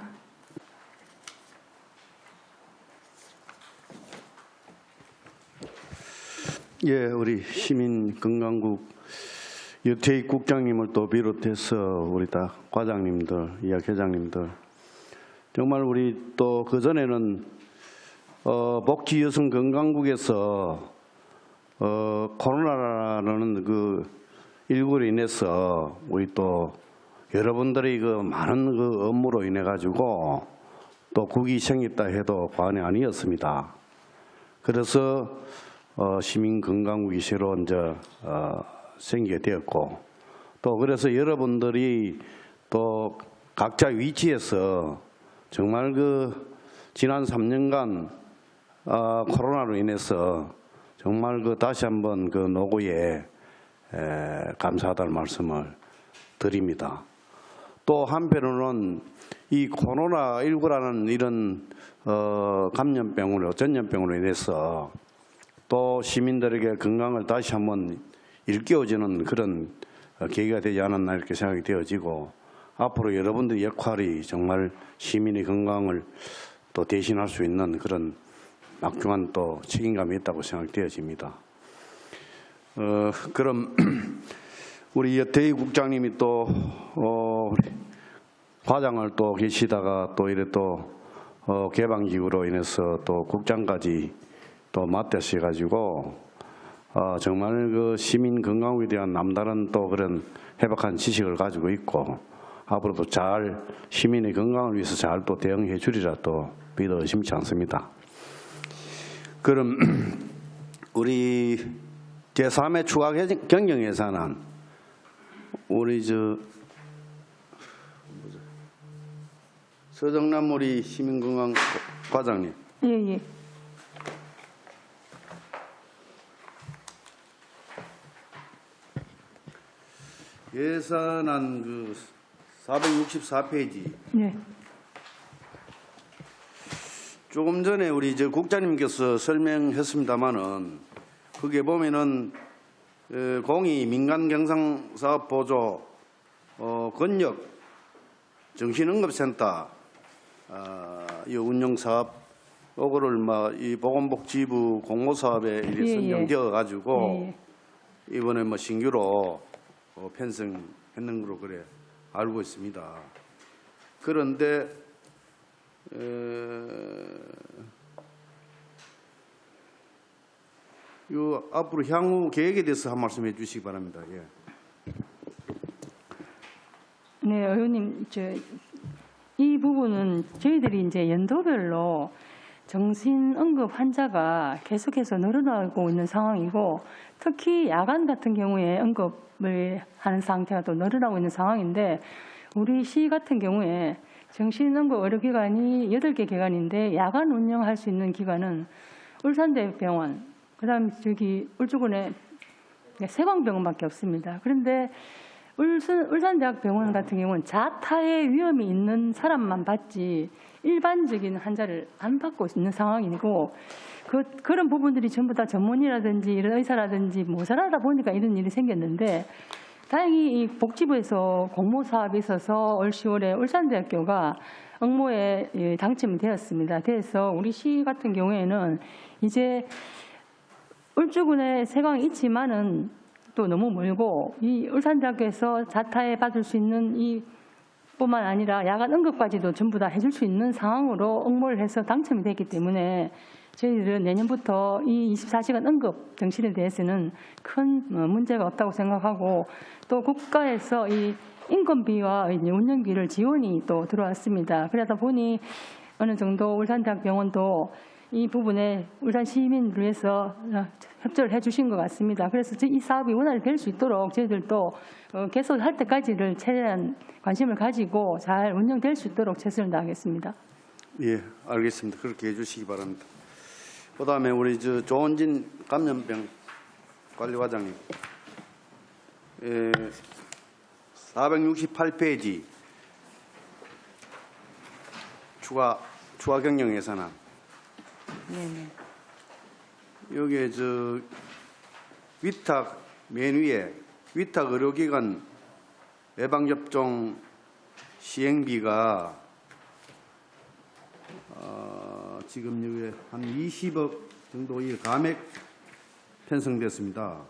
예, 우리 시민건강국 여태희 국장님을 또 비롯해서 우리 다 과장님들, 이하회장님들 정말 우리 또 그전에는 복지여성건강국에서 코로나라는 그 일구로 인해서 우리 또 여러분들이 그 많은 그 업무로 인해 가지고 또 국이 생겼다 해도 과언이 아니었습니다. 그래서 시민건강국이 새로 이제 생기게 되었고 또 그래서 여러분들이 또 각자 위치에서 정말 그 지난 3년간 코로나로 인해서 정말 그 다시 한번 그 노고에 감사하다는 말씀을 드립니다. 또 한편으로는 이 코로나19라는 이런 감염병으로 전염병으로 인해서 또 시민들에게 건강을 다시 한번 일깨워주는 그런 계기가 되지 않았나 이렇게 생각이 되어지고 앞으로 여러분들의 역할이 정말 시민의 건강을 또 대신할 수 있는 그런 막중한 또 책임감이 있다고 생각되어집니다. 그럼 우리 여태희 국장님이 또 우리 과장을 또 계시다가 또 이래 또 개방직으로 인해서 또 국장까지 또 맡으셔가지고 정말 그 시민 건강에 대한 남다른 또 그런 해박한 지식을 가지고 있고 앞으로도 잘 시민의 건강을 위해서 잘 또 대응해 주리라 또 믿어 의심치 않습니다. 그럼 우리 제3회 추가 경정 예산안 우리 서정남 우리 시민건강 과장님. 예. 예산안 464페이지. 네. 조금 전에 우리 국장님께서 설명했습니다마는 거기에 보면은 공의 민간 경상 사업 보조 권역 정신응급센터 이 운영 사업 요거를 이 보건복지부 공모 사업에 선정되어 가지고 이번에 신규로 편성했는 걸로 그래 알고 있습니다. 그런데 요 앞으로 향후 계획에 대해서 한 말씀 해주시기 바랍니다. 예. 네, 의원님, 이 부분은 저희들이 이제 연도별로 정신응급 환자가 계속해서 늘어나고 있는 상황이고, 특히 야간 같은 경우에 응급을 하는 상태가 또 늘어나고 있는 상황인데, 우리 시 같은 경우에 정신응급 의료기관이 8개 기관인데 야간 운영할 수 있는 기관은 울산대병원, 그다음 울주군에 세광병원밖에 없습니다. 그런데 울산대학병원 같은 경우는 자타의 위험이 있는 사람만 받지 일반적인 환자를 안 받고 있는 상황이고, 그런 부분들이 전부 다 전문의라든지 이런 의사라든지 모자라다 보니까 이런 일이 생겼는데, 다행히 이 복지부에서 공모 사업이 있어서 올 10월에 울산대학교가 응모에 당첨이 되었습니다. 그래서 우리 시 같은 경우에는 이제 울주군에 세광이 있지만은 또 너무 멀고, 이 울산대학교에서 자타에 받을 수 있는 이 뿐만 아니라 야간 응급까지도 전부 다 해줄 수 있는 상황으로 응모를 해서 당첨이 됐기 때문에 저희들은 내년부터 이 24시간 응급 정신에 대해서는 큰 문제가 없다고 생각하고, 또 국가에서 이 인건비와 운영비를 지원이 또 들어왔습니다. 그러다 보니 어느 정도 울산대학병원도 이 부분에 울산 시민을 위해서 협조를 해주신 것 같습니다. 그래서 이 사업이 원활히 될 수 있도록 저희들도 개소할 때까지를 최대한 관심을 가지고 잘 운영될 수 있도록 최선을 다하겠습니다. 예, 알겠습니다. 그렇게 해주시기 바랍니다. 그다음에 우리 조은진 감염병 관리과장님, 468페이지 추가 경영 예산안. 네네. 여기에 위탁 맨 위에 위탁 의료기관 예방접종 시행비가 지금 여기 한 20억 정도 이 감액 편성됐습니다.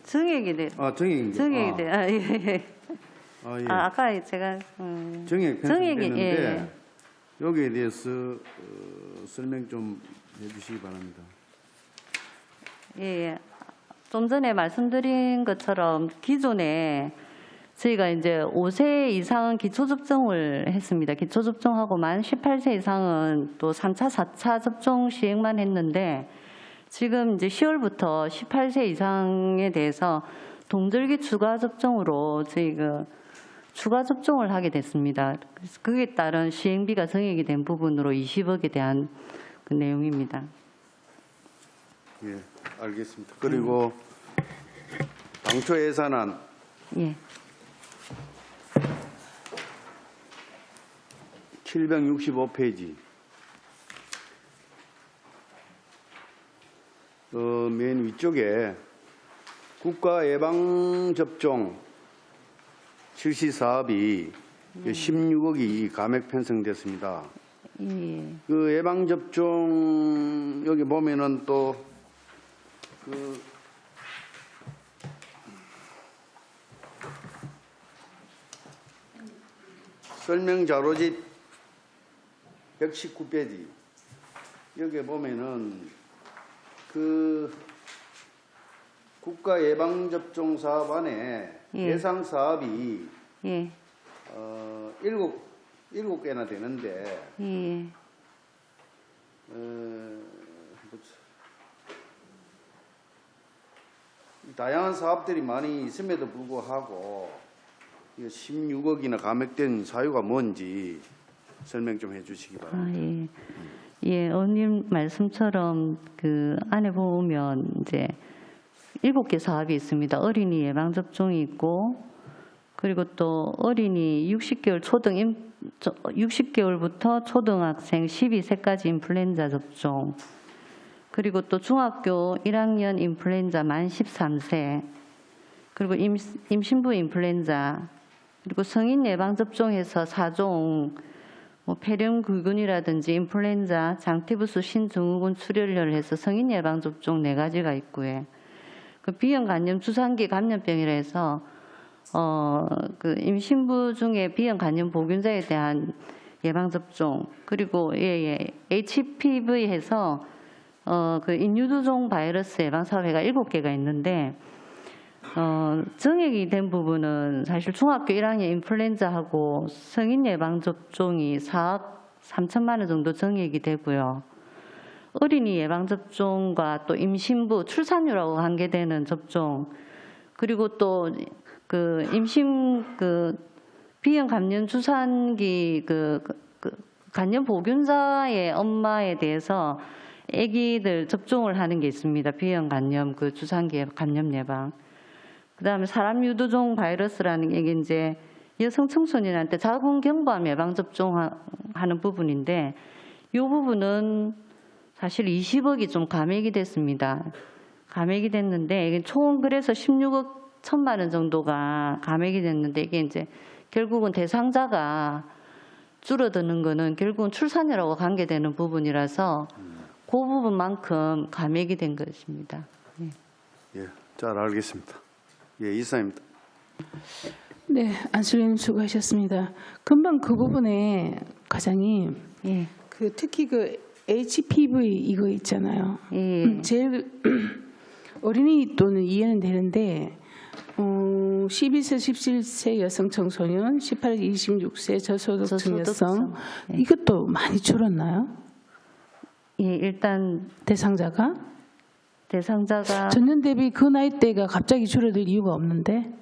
정액이 돼. 정액이 정액이 돼. 예. 예. 아까 제가 정액 정액이, 편성됐는데 여기에 대해서 설명 좀 해주시기 바랍니다. 예. 좀 전에 말씀드린 것처럼 기존에 저희가 이제 5세 이상은 기초접종을 했습니다. 기초접종하고 만 18세 이상은 또 3차, 4차 접종 시행만 했는데, 지금 이제 10월부터 18세 이상에 대해서 동절기 추가 접종으로 저희가 추가 접종을 하게 됐습니다. 그래서 그에 따른 시행비가 정액이 된 부분으로 20억에 대한 그 내용입니다. 예, 알겠습니다. 그리고 당초 예산안 예. 765페이지 맨 위쪽에 국가 예방접종 실시 사업이 16억이 감액 편성됐습니다. 예. 그 예방접종 여기 보면은 또 설명 자료집 119페이지 여기에 보면은 국가 예방접종 사업 안에 예상 사업이 예. 7개나 되는데 다양한 사업들이 많이 있음에도 불구하고 16억이나 감액된 사유가 뭔지 설명 좀 해주시기 바랍니다. 예. 예, 의원님 말씀처럼 그 안에 보면 이제 7개 사업이 있습니다. 어린이 예방 접종이 있고, 그리고 또 어린이 60개월부터 초등학생 12세까지 인플루엔자 접종, 그리고 또 중학교 1학년 인플루엔자 만 13세, 그리고 임신부 인플루엔자, 그리고 성인 예방 접종에서 4종, 폐렴구균이라든지 인플루엔자, 장티푸스, 신증후군 출혈을 해서 성인 예방 접종 4가지가 있고요. 그 비형 간염 주산기 감염병이라 해서 그 임신부 중에 비형 간염 보균자에 대한 예방 접종, 그리고 HPV 해서 그 인유두종 바이러스 예방 사업회가 7개가 있는데 정액이 된 부분은 사실 중학교 1학년 인플루엔자하고 성인 예방 접종이 4억 3천만 원 정도 정액이 되고요. 어린이 예방 접종과 또 임신부 출산율하고 관계되는 접종, 그리고 또 그 비형 감염 주산기 그 간염 보균자의 엄마에 대해서 아기들 접종을 하는 게 있습니다. 비형 간염 그 주산기 감염 예방. 그다음에 사람 유두종 바이러스라는 게 이제 여성 청소년한테 자궁경부암 예방 접종하는 부분인데, 이 부분은 사실 20억이 좀 감액이 됐습니다. 감액이 됐는데 이게 총 그래서 16억 1천만 원 정도가 감액이 됐는데, 이게 이제 결국은 대상자가 줄어드는 거는 결국은 출산율하고 관계되는 부분이라서 그 부분만큼 감액이 된 것입니다. 네. 예, 잘 알겠습니다. 예, 이사입니다. 네, 안수님 수고하셨습니다. 금방 그 부분에 과장님, 예. 그 특히 그 HPV 이거 있잖아요. 예. 제일 어린이 또는 이해는 되는데 12세, 17세 여성 청소년, 18세, 26세 저소득층 여성, 예. 이것도 많이 줄었나요? 예, 일단 대상자가? 대상자가 전년 대비 그 나이대가 갑자기 줄어들 이유가 없는데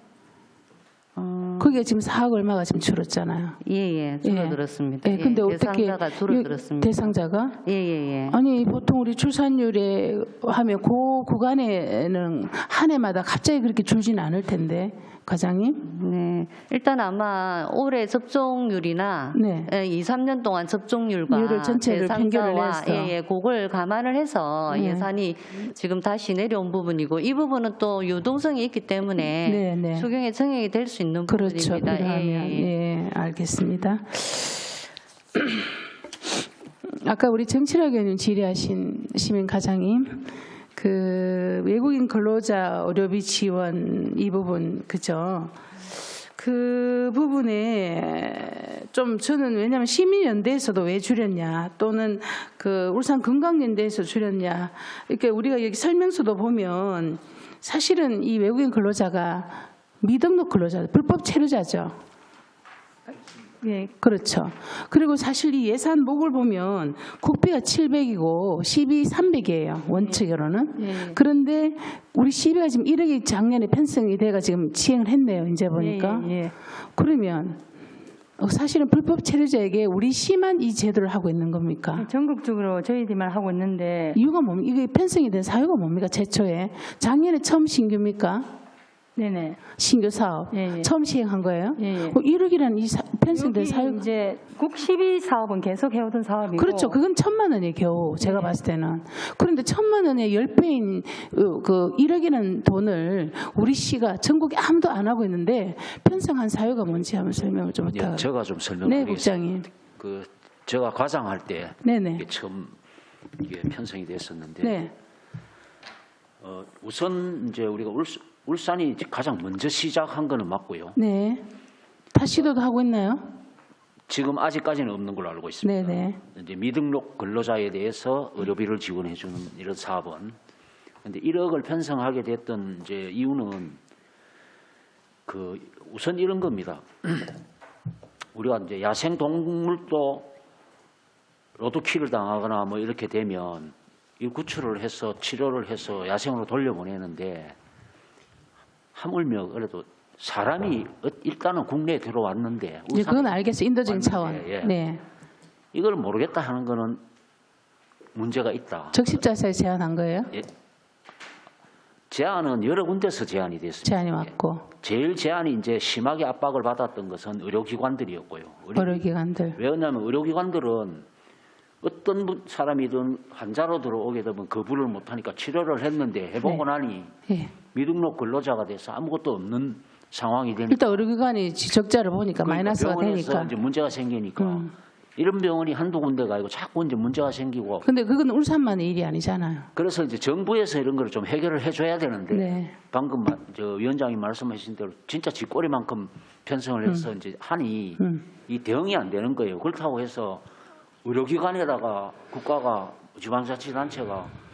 그게 지금 4억 얼마가 지금 줄었잖아요. 예, 줄어들었습니다. 예, 근데 어떻게 대상자가 줄어들었습니다. 대상자가? 예. 아니 보통 우리 출산율에 하면 그 구간에는 한 해마다 갑자기 그렇게 줄지는 않을 텐데 과장님? 네, 일단 아마 올해 접종률이나 네. 2, 3년 동안 접종률과 율을 전체를 평균을 대상자와 해서. 그걸 감안을 해서 네. 예산이 지금 다시 내려온 부분이고, 이 부분은 또 유동성이 있기 때문에 네. 추경에 정액이 될 수 있는 그렇죠. 부분입니다. 필요하면. 예, 알겠습니다. 아까 우리 정치학 의원님 질의하신 시민 가장님, 그 외국인 근로자 의료비 지원 이 부분 그죠? 그 부분에 좀 저는 왜냐하면 시민연대에서도 왜 줄였냐, 또는 그 울산 건강연대에서 줄였냐, 이렇게 우리가 여기 설명서도 보면 사실은 이 외국인 근로자가 미등록 근로자, 불법 체류자죠. 예, 그렇죠. 그리고 사실 이 예산목을 보면 국비가 700이고 시비 300이에요. 원칙으로는. 예. 그런데 우리 시비가 지금 1억이 작년에 편성이 돼가 지금 시행을 했네요. 이제 보니까. 예. 그러면 사실은 불법 체류자에게 우리 시만 이 제도를 하고 있는 겁니까? 전국적으로 저희들만 하고 있는데 이유가 뭡니까? 이게 편성이 된 사유가 뭡니까? 제초에. 작년에 처음 신규입니까? 네네. 신규 사업. 예. 처음 시행한 거예요? 예. 1억이라는 이 편성된 여기 사유. 이제 국12 사업은 계속 해오던 사업이고. 그렇죠. 그건 1,000만 원이에요, 겨우. 제가 봤을 때는. 그런데 1,000만 원의 10배인 그 1억이라는 돈을 우리 시가 전국에 아무도 안 하고 있는데 편성한 사유가 뭔지 한번 설명을 좀 예, 부탁드립니다. 제가 좀 네, 설명드리겠습니다. 국장님. 그 제가 과장할 때 네네. 이게 처음 이게 편성이 됐었는데 네. 우선 이제 우리가 울산이 가장 먼저 시작한 거는 맞고요. 네. 다 시도도 하고 있나요? 지금 아직까지는 없는 걸로 알고 있습니다. 네네. 이제 미등록 근로자에 대해서 의료비를 지원해 주는 이런 사업은, 근데 1억을 편성하게 됐던 이제 이유는 그 우선 이런 겁니다. 우리가 이제 야생 동물도 로드킬을 당하거나 뭐 이렇게 되면 이 구출을 해서 치료를 해서 야생으로 돌려보내는데 하물며 그래도 사람이 일단은 국내에 들어왔는데 예, 그건 알겠어요. 인도적인 차원. 예. 네. 이걸 모르겠다 하는 거는 문제가 있다. 적십자사에 제안한 거예요? 예. 제안은 여러 군데서 제안이 됐습니다. 제안이 왔고 제일 제안이 이제 심하게 압박을 받았던 것은 의료기관들이었고요. 의료기관들. 왜냐하면 의료기관들은 어떤 사람이든 환자로 들어오게 되면 거부를 못하니까 치료를 했는데 해보고 나니 예. 미등록 근로자가 돼서 아무것도 없는 상황이 되니까 일단 의료기관이 적자를 보니까 마이너스가 병원에서 되니까. 이제 문제가 생기니까 이런 병원이 한두 군데가 아니고 자꾸 이제 문제가 생기고 근데 그건 울산만의 일이 아니잖아요. 그래서 이제 정부에서 이런 걸 좀 해결을 해줘야 되는데 네. 방금 저 위원장이 말씀하신 대로 진짜 쥐꼬리만큼 편성을 해서 이제 하니 이 대응이 안 되는 거예요. 그렇다고 해서 의료기관에다가 국가가 지방자치단체가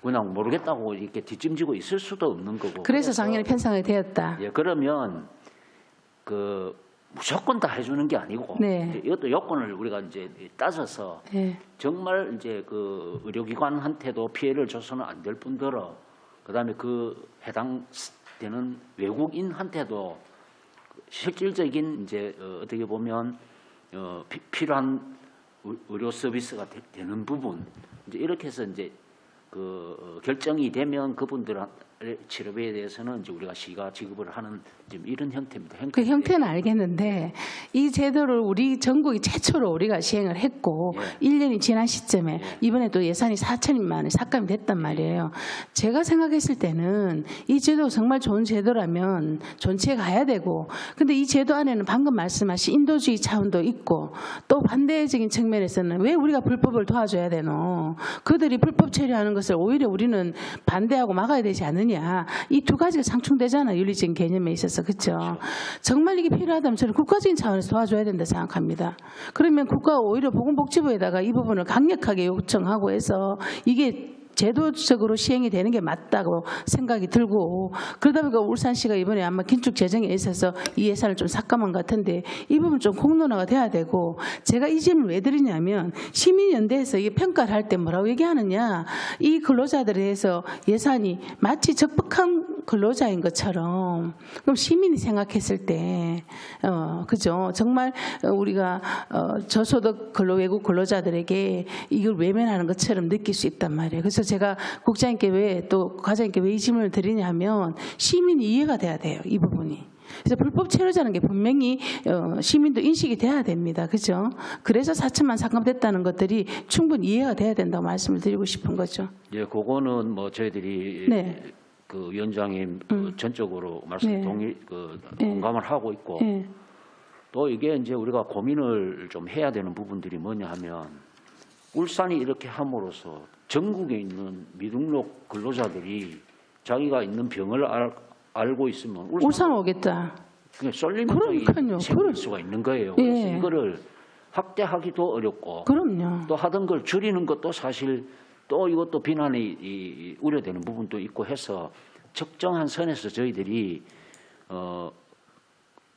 그냥 모르겠다고 이렇게 뒷짐지고 있을 수도 없는 거고. 그래서 작년에 편성이 되었다. 예, 그러면 그 무조건 다 해주는 게 아니고 네. 이것도 요건을 우리가 이제 따져서 예. 정말 이제 그 의료기관한테도 피해를 줘서는 안 될 뿐더러 그다음에 그 해당되는 외국인한테도 실질적인 이제 어떻게 보면 필요한 의료 서비스가 되는 부분 이제 이렇게 해서 이제 그 결정이 되면 그분들의 치료비에 대해서는 이제 우리가 시가 지급을 하는 지금 이런 형태입니다. 그 형태는 알겠는데 이 제도를 우리 전국이 최초로 우리가 시행을 했고 1년이 지난 시점에 이번에 또 예산이 4천만 원에 삭감이 됐단 말이에요. 제가 생각했을 때는 이 제도 정말 좋은 제도라면 전체에 가야 되고 근데 이 제도 안에는 방금 말씀하신 인도주의 차원도 있고 또 반대적인 측면에서는 왜 우리가 불법을 도와줘야 되노? 그들이 불법 처리하는 것을 오히려 우리는 반대하고 막아야 되지 않느냐? 이 두 가지가 상충되잖아요. 윤리적인 개념에 있어서. 그렇죠? 정말 이게 필요하다면 저는 국가적인 차원에서 도와줘야 된다 생각합니다. 그러면 국가가 오히려 보건복지부에다가 이 부분을 강력하게 요청하고 해서 이게 제도적으로 시행이 되는 게 맞다고 생각이 들고 그러다 보니까 울산시가 이번에 아마 긴축 재정에 있어서 이 예산을 좀 삭감한 것 같은데 이 부분 좀 공론화가 돼야 되고 제가 이 질문을 왜 드리냐면 시민연대에서 이 평가를 할 때 뭐라고 얘기하느냐 이 근로자들에 대해서 예산이 마치 적법한 근로자인 것처럼 그럼 시민이 생각했을 때 그죠 정말 우리가 저소득 외국 근로자들에게 이걸 외면하는 것처럼 느낄 수 있단 말이에요. 그래서 제가 국장님께 또 과장님께 왜 이 질문을 드리냐면 시민이 이해가 돼야 돼요. 이 부분이. 그래서 불법 체류자는 게 분명히 시민도 인식이 돼야 됩니다. 그죠? 그래서 4천만 삭감됐다는 것들이 충분히 이해가 돼야 된다고 말씀을 드리고 싶은 거죠. 예, 그거는 뭐 저희들이 네. 그 위원장님 전적으로 말씀 네. 공감을 하고 있고 네. 또 이게 이제 우리가 고민을 좀 해야 되는 부분들이 뭐냐 하면 울산이 이렇게 함으로써 전국에 있는 미등록 근로자들이 자기가 있는 병을 알고 있으면 울산 오겠다. 그냥 쏠림이 생길 수가 있는 거예요. 예. 그래서 이거를 확대하기도 어렵고 그럼요. 또 하던 걸 줄이는 것도 사실 또 이것도 비난이 우려되는 부분도 있고 해서 적정한 선에서 저희들이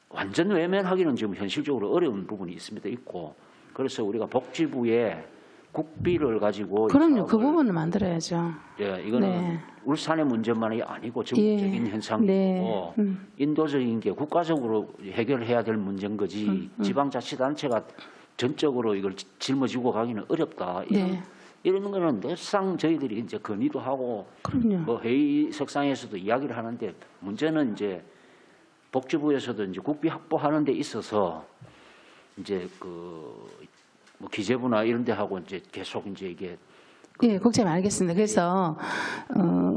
완전 외면하기는 지금 현실적으로 어려운 부분이 있고 그래서 우리가 복지부에 국비를 가지고 그럼요. 그 부분을 만들어야죠. 예, 이거는 네. 울산의 문제만이 아니고 전국적인 현상이고 네. 인도적인 게 국가적으로 해결해야 될 문제인 거지 지방자치단체가 전적으로 이걸 짊어지고 가기는 어렵다. 이런 거는 늘상 저희들이 이제 건의도 하고 그럼요. 뭐 회의 석상에서도 이야기를 하는데 문제는 이제 복지부에서도 이제 국비 확보하는 데 있어서 이제 뭐 기재부나 이런 데 하고 이제 계속 이제 이게 예, 국장님 알겠습니다. 그래서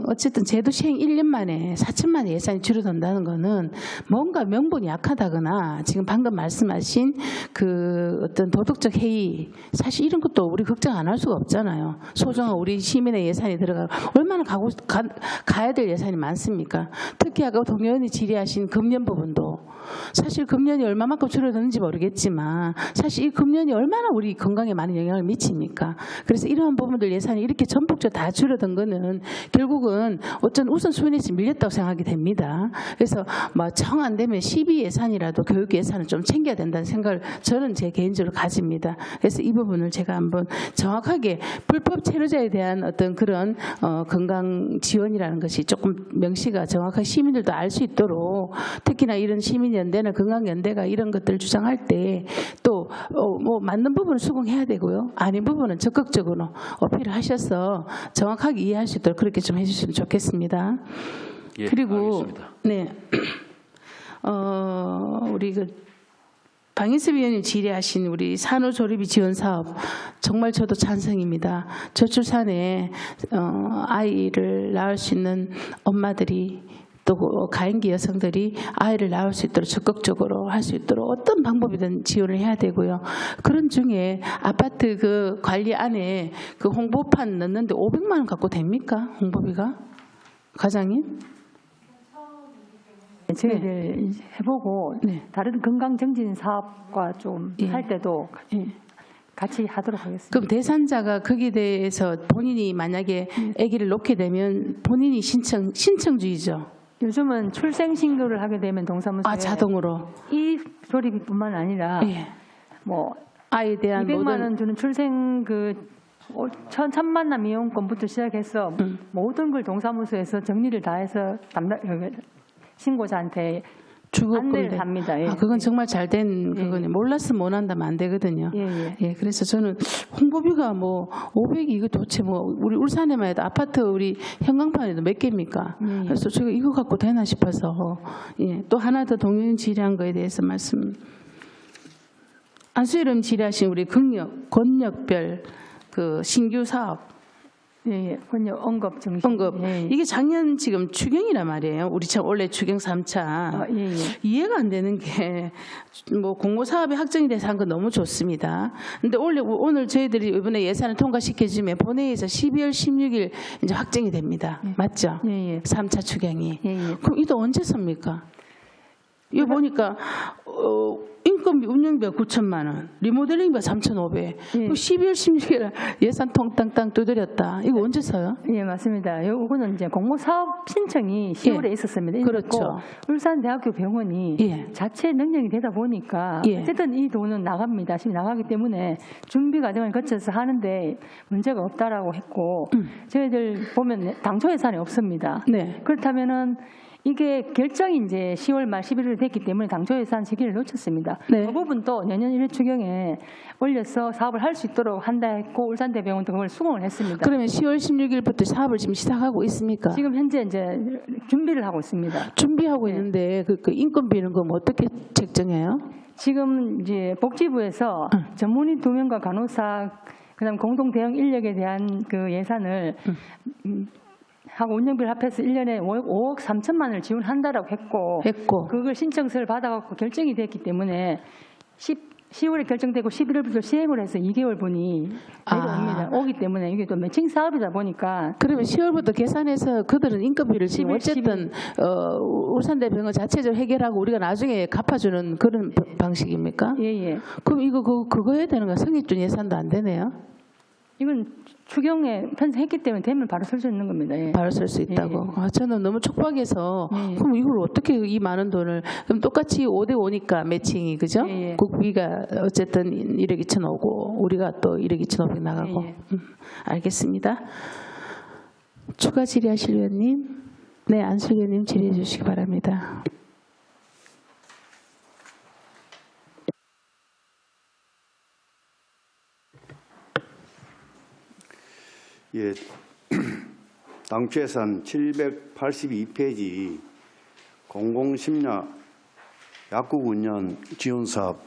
어쨌든 제도 시행 1년 만에 4천만 원 예산이 줄어든다는 거는 뭔가 명분이 약하다거나 지금 방금 말씀하신 그 어떤 도덕적 해이 사실 이런 것도 우리 걱정 안 할 수가 없잖아요. 소중한 우리 시민의 예산이 들어가고 얼마나 가야 될 예산이 많습니까? 특히 아까 동 의원이 질의하신 금년 부분도 사실 금년이 얼마만큼 줄어드는지 모르겠지만 사실 이 금년이 얼마나 우리 건강에 많은 영향을 미칩니까? 그래서 이러한 부분들 예산 예산이 이렇게 전폭적으로 다 줄어든 거는 결국은 어쩐 우선순위에서 밀렸다고 생각이 됩니다. 그래서 뭐 정 안 되면 12 예산이라도 교육 예산을 좀 챙겨야 된다는 생각을 저는 제 개인적으로 가집니다. 그래서 이 부분을 제가 한번 정확하게 불법 체류자에 대한 어떤 그런 건강 지원이라는 것이 조금 명시가 정확하게 시민들도 알 수 있도록, 특히나 이런 시민연대나 건강연대가 이런 것들을 주장할 때 또 뭐 맞는 부분을 수긍해야 되고요. 아닌 부분은 적극적으로 어필을 하셔서 정확하게 이해할 수 있도록 그렇게 좀 해주시면 좋겠습니다. 예, 그리고 알겠습니다. 네, 우리 그 방인섭 위원님 질의하신 우리 산후조리비 지원 사업 정말 저도 찬성입니다. 저출산에 아이를 낳을 수 있는 엄마들이 또 가임기 여성들이 아이를 낳을 수 있도록 적극적으로 할 수 있도록 어떤 방법이든 지원을 해야 되고요. 그런 중에 아파트 그 관리 안에 그 홍보판 넣는데 500만 원 갖고 됩니까? 홍보비가? 과장님? 저희들 해보고 네. 다른 건강정진 사업과 좀 할 예. 때도 예. 같이 하도록 하겠습니다. 그럼 대상자가 거기에 대해서 본인이 만약에 아기를 놓게 되면 본인이 신청주의죠. 요즘은 출생 신고를 하게 되면 동사무소에 아, 자동으로. 이 조리비뿐만 아니라 예. 뭐 아이에 대한 200만 모든 원 주는 출생 그 천만남 이용권부터 시작해서 모든 걸 동사무소에서 정리를 다 해서 신고자한테 안내를 합니다. 예. 아, 그건 정말 잘된 그거네. 몰랐으면 못 한다면 안 되거든요. 예. 그래서 저는 홍보비가 뭐 500이 이거 도대체 뭐 우리 울산에만 해도 아파트 우리 현강판에도 몇 개입니까? 그래서 제가 이거 갖고 되나 싶어서 또 하나 더 동의원 질의한 거에 대해서 말씀. 안수희름 질의하신 우리 권역별 그 신규 사업. 권역 언급 정신. 언급. 이게 작년 지금 추경이란 말이에요. 우리 참 원래 추경 3차. 이해가 안 되는 게 뭐 공모 사업이 확정이 돼서 한 건 너무 좋습니다. 근데 오늘 저희들이 이번에 예산을 통과시켜주면 본회의에서 12월 16일 이제 확정이 됩니다. 맞죠? 3차 추경이. 그럼 이도 언제 씁니까? 이거 보니까 인건비 운영비가 9천만 원, 리모델링비가 3,500. 12월 16일 예산 통땅땅 두드렸다. 이거 언제 써요? 예, 맞습니다. 요거는 이제 공모 사업 신청이 10월에 있었습니다. 그렇죠. 울산대학교 병원이 자체 능력이 되다 보니까 어쨌든 이 돈은 나갑니다. 지금 나가기 때문에 준비 과정을 거쳐서 하는데 문제가 없다라고 했고 저희들 보면 당초 예산이 없습니다. 그렇다면은 이게 결정이 이제 10월 말 11월 됐기 때문에 당초 예산 시기를 놓쳤습니다. 그 부분도 내년 1회 추경에 올려서 사업을 할 수 있도록 한다 했고 울산대병원도 그걸 수긍을 했습니다. 그러면 10월 16일부터 사업을 지금 시작하고 있습니까? 지금 현재 이제 준비를 하고 있습니다. 준비하고 있는데 그 인건비는 그럼 어떻게 책정해요? 지금 이제 복지부에서 전문의 2명과 간호사 그다음 공동 대응 인력에 대한 그 예산을 하고 운영비를 합해서 1년에 5억 3천만 원을 지원한다라고 했고 그걸 신청서를 받아갖고 결정이 됐기 때문에 10월에 결정되고 11월부터 시행을 해서 2개월분이 내려옵니다. 오기 때문에 이게 또 매칭 사업이다 보니까 그러면 10월부터 계산해서 그들은 인건비를 지금 어쨌든 울산대병원 자체적으로 해결하고 우리가 나중에 갚아주는 그런 방식입니까? 그럼 이거 그거 해야 되는 거야? 성립준 예산도 안 되네요? 이건 추경에 편성했기 때문에 되면 바로 쓸 수 있는 겁니다. 바로 쓸 수 있다고. 저는 너무 촉박해서 그럼 이걸 어떻게 이 많은 돈을 그럼 똑같이 5대 5니까 매칭이 그죠? 국비가 어쨌든 1억 2천 오고 우리가 또 1억 2천 5백 나가고. 알겠습니다. 추가 질의하실 의원님. 네, 안수 의원님 질의해 주시기 바랍니다. 예, 당초 예산 782페이지 공공심야 약국 운영 지원 사업.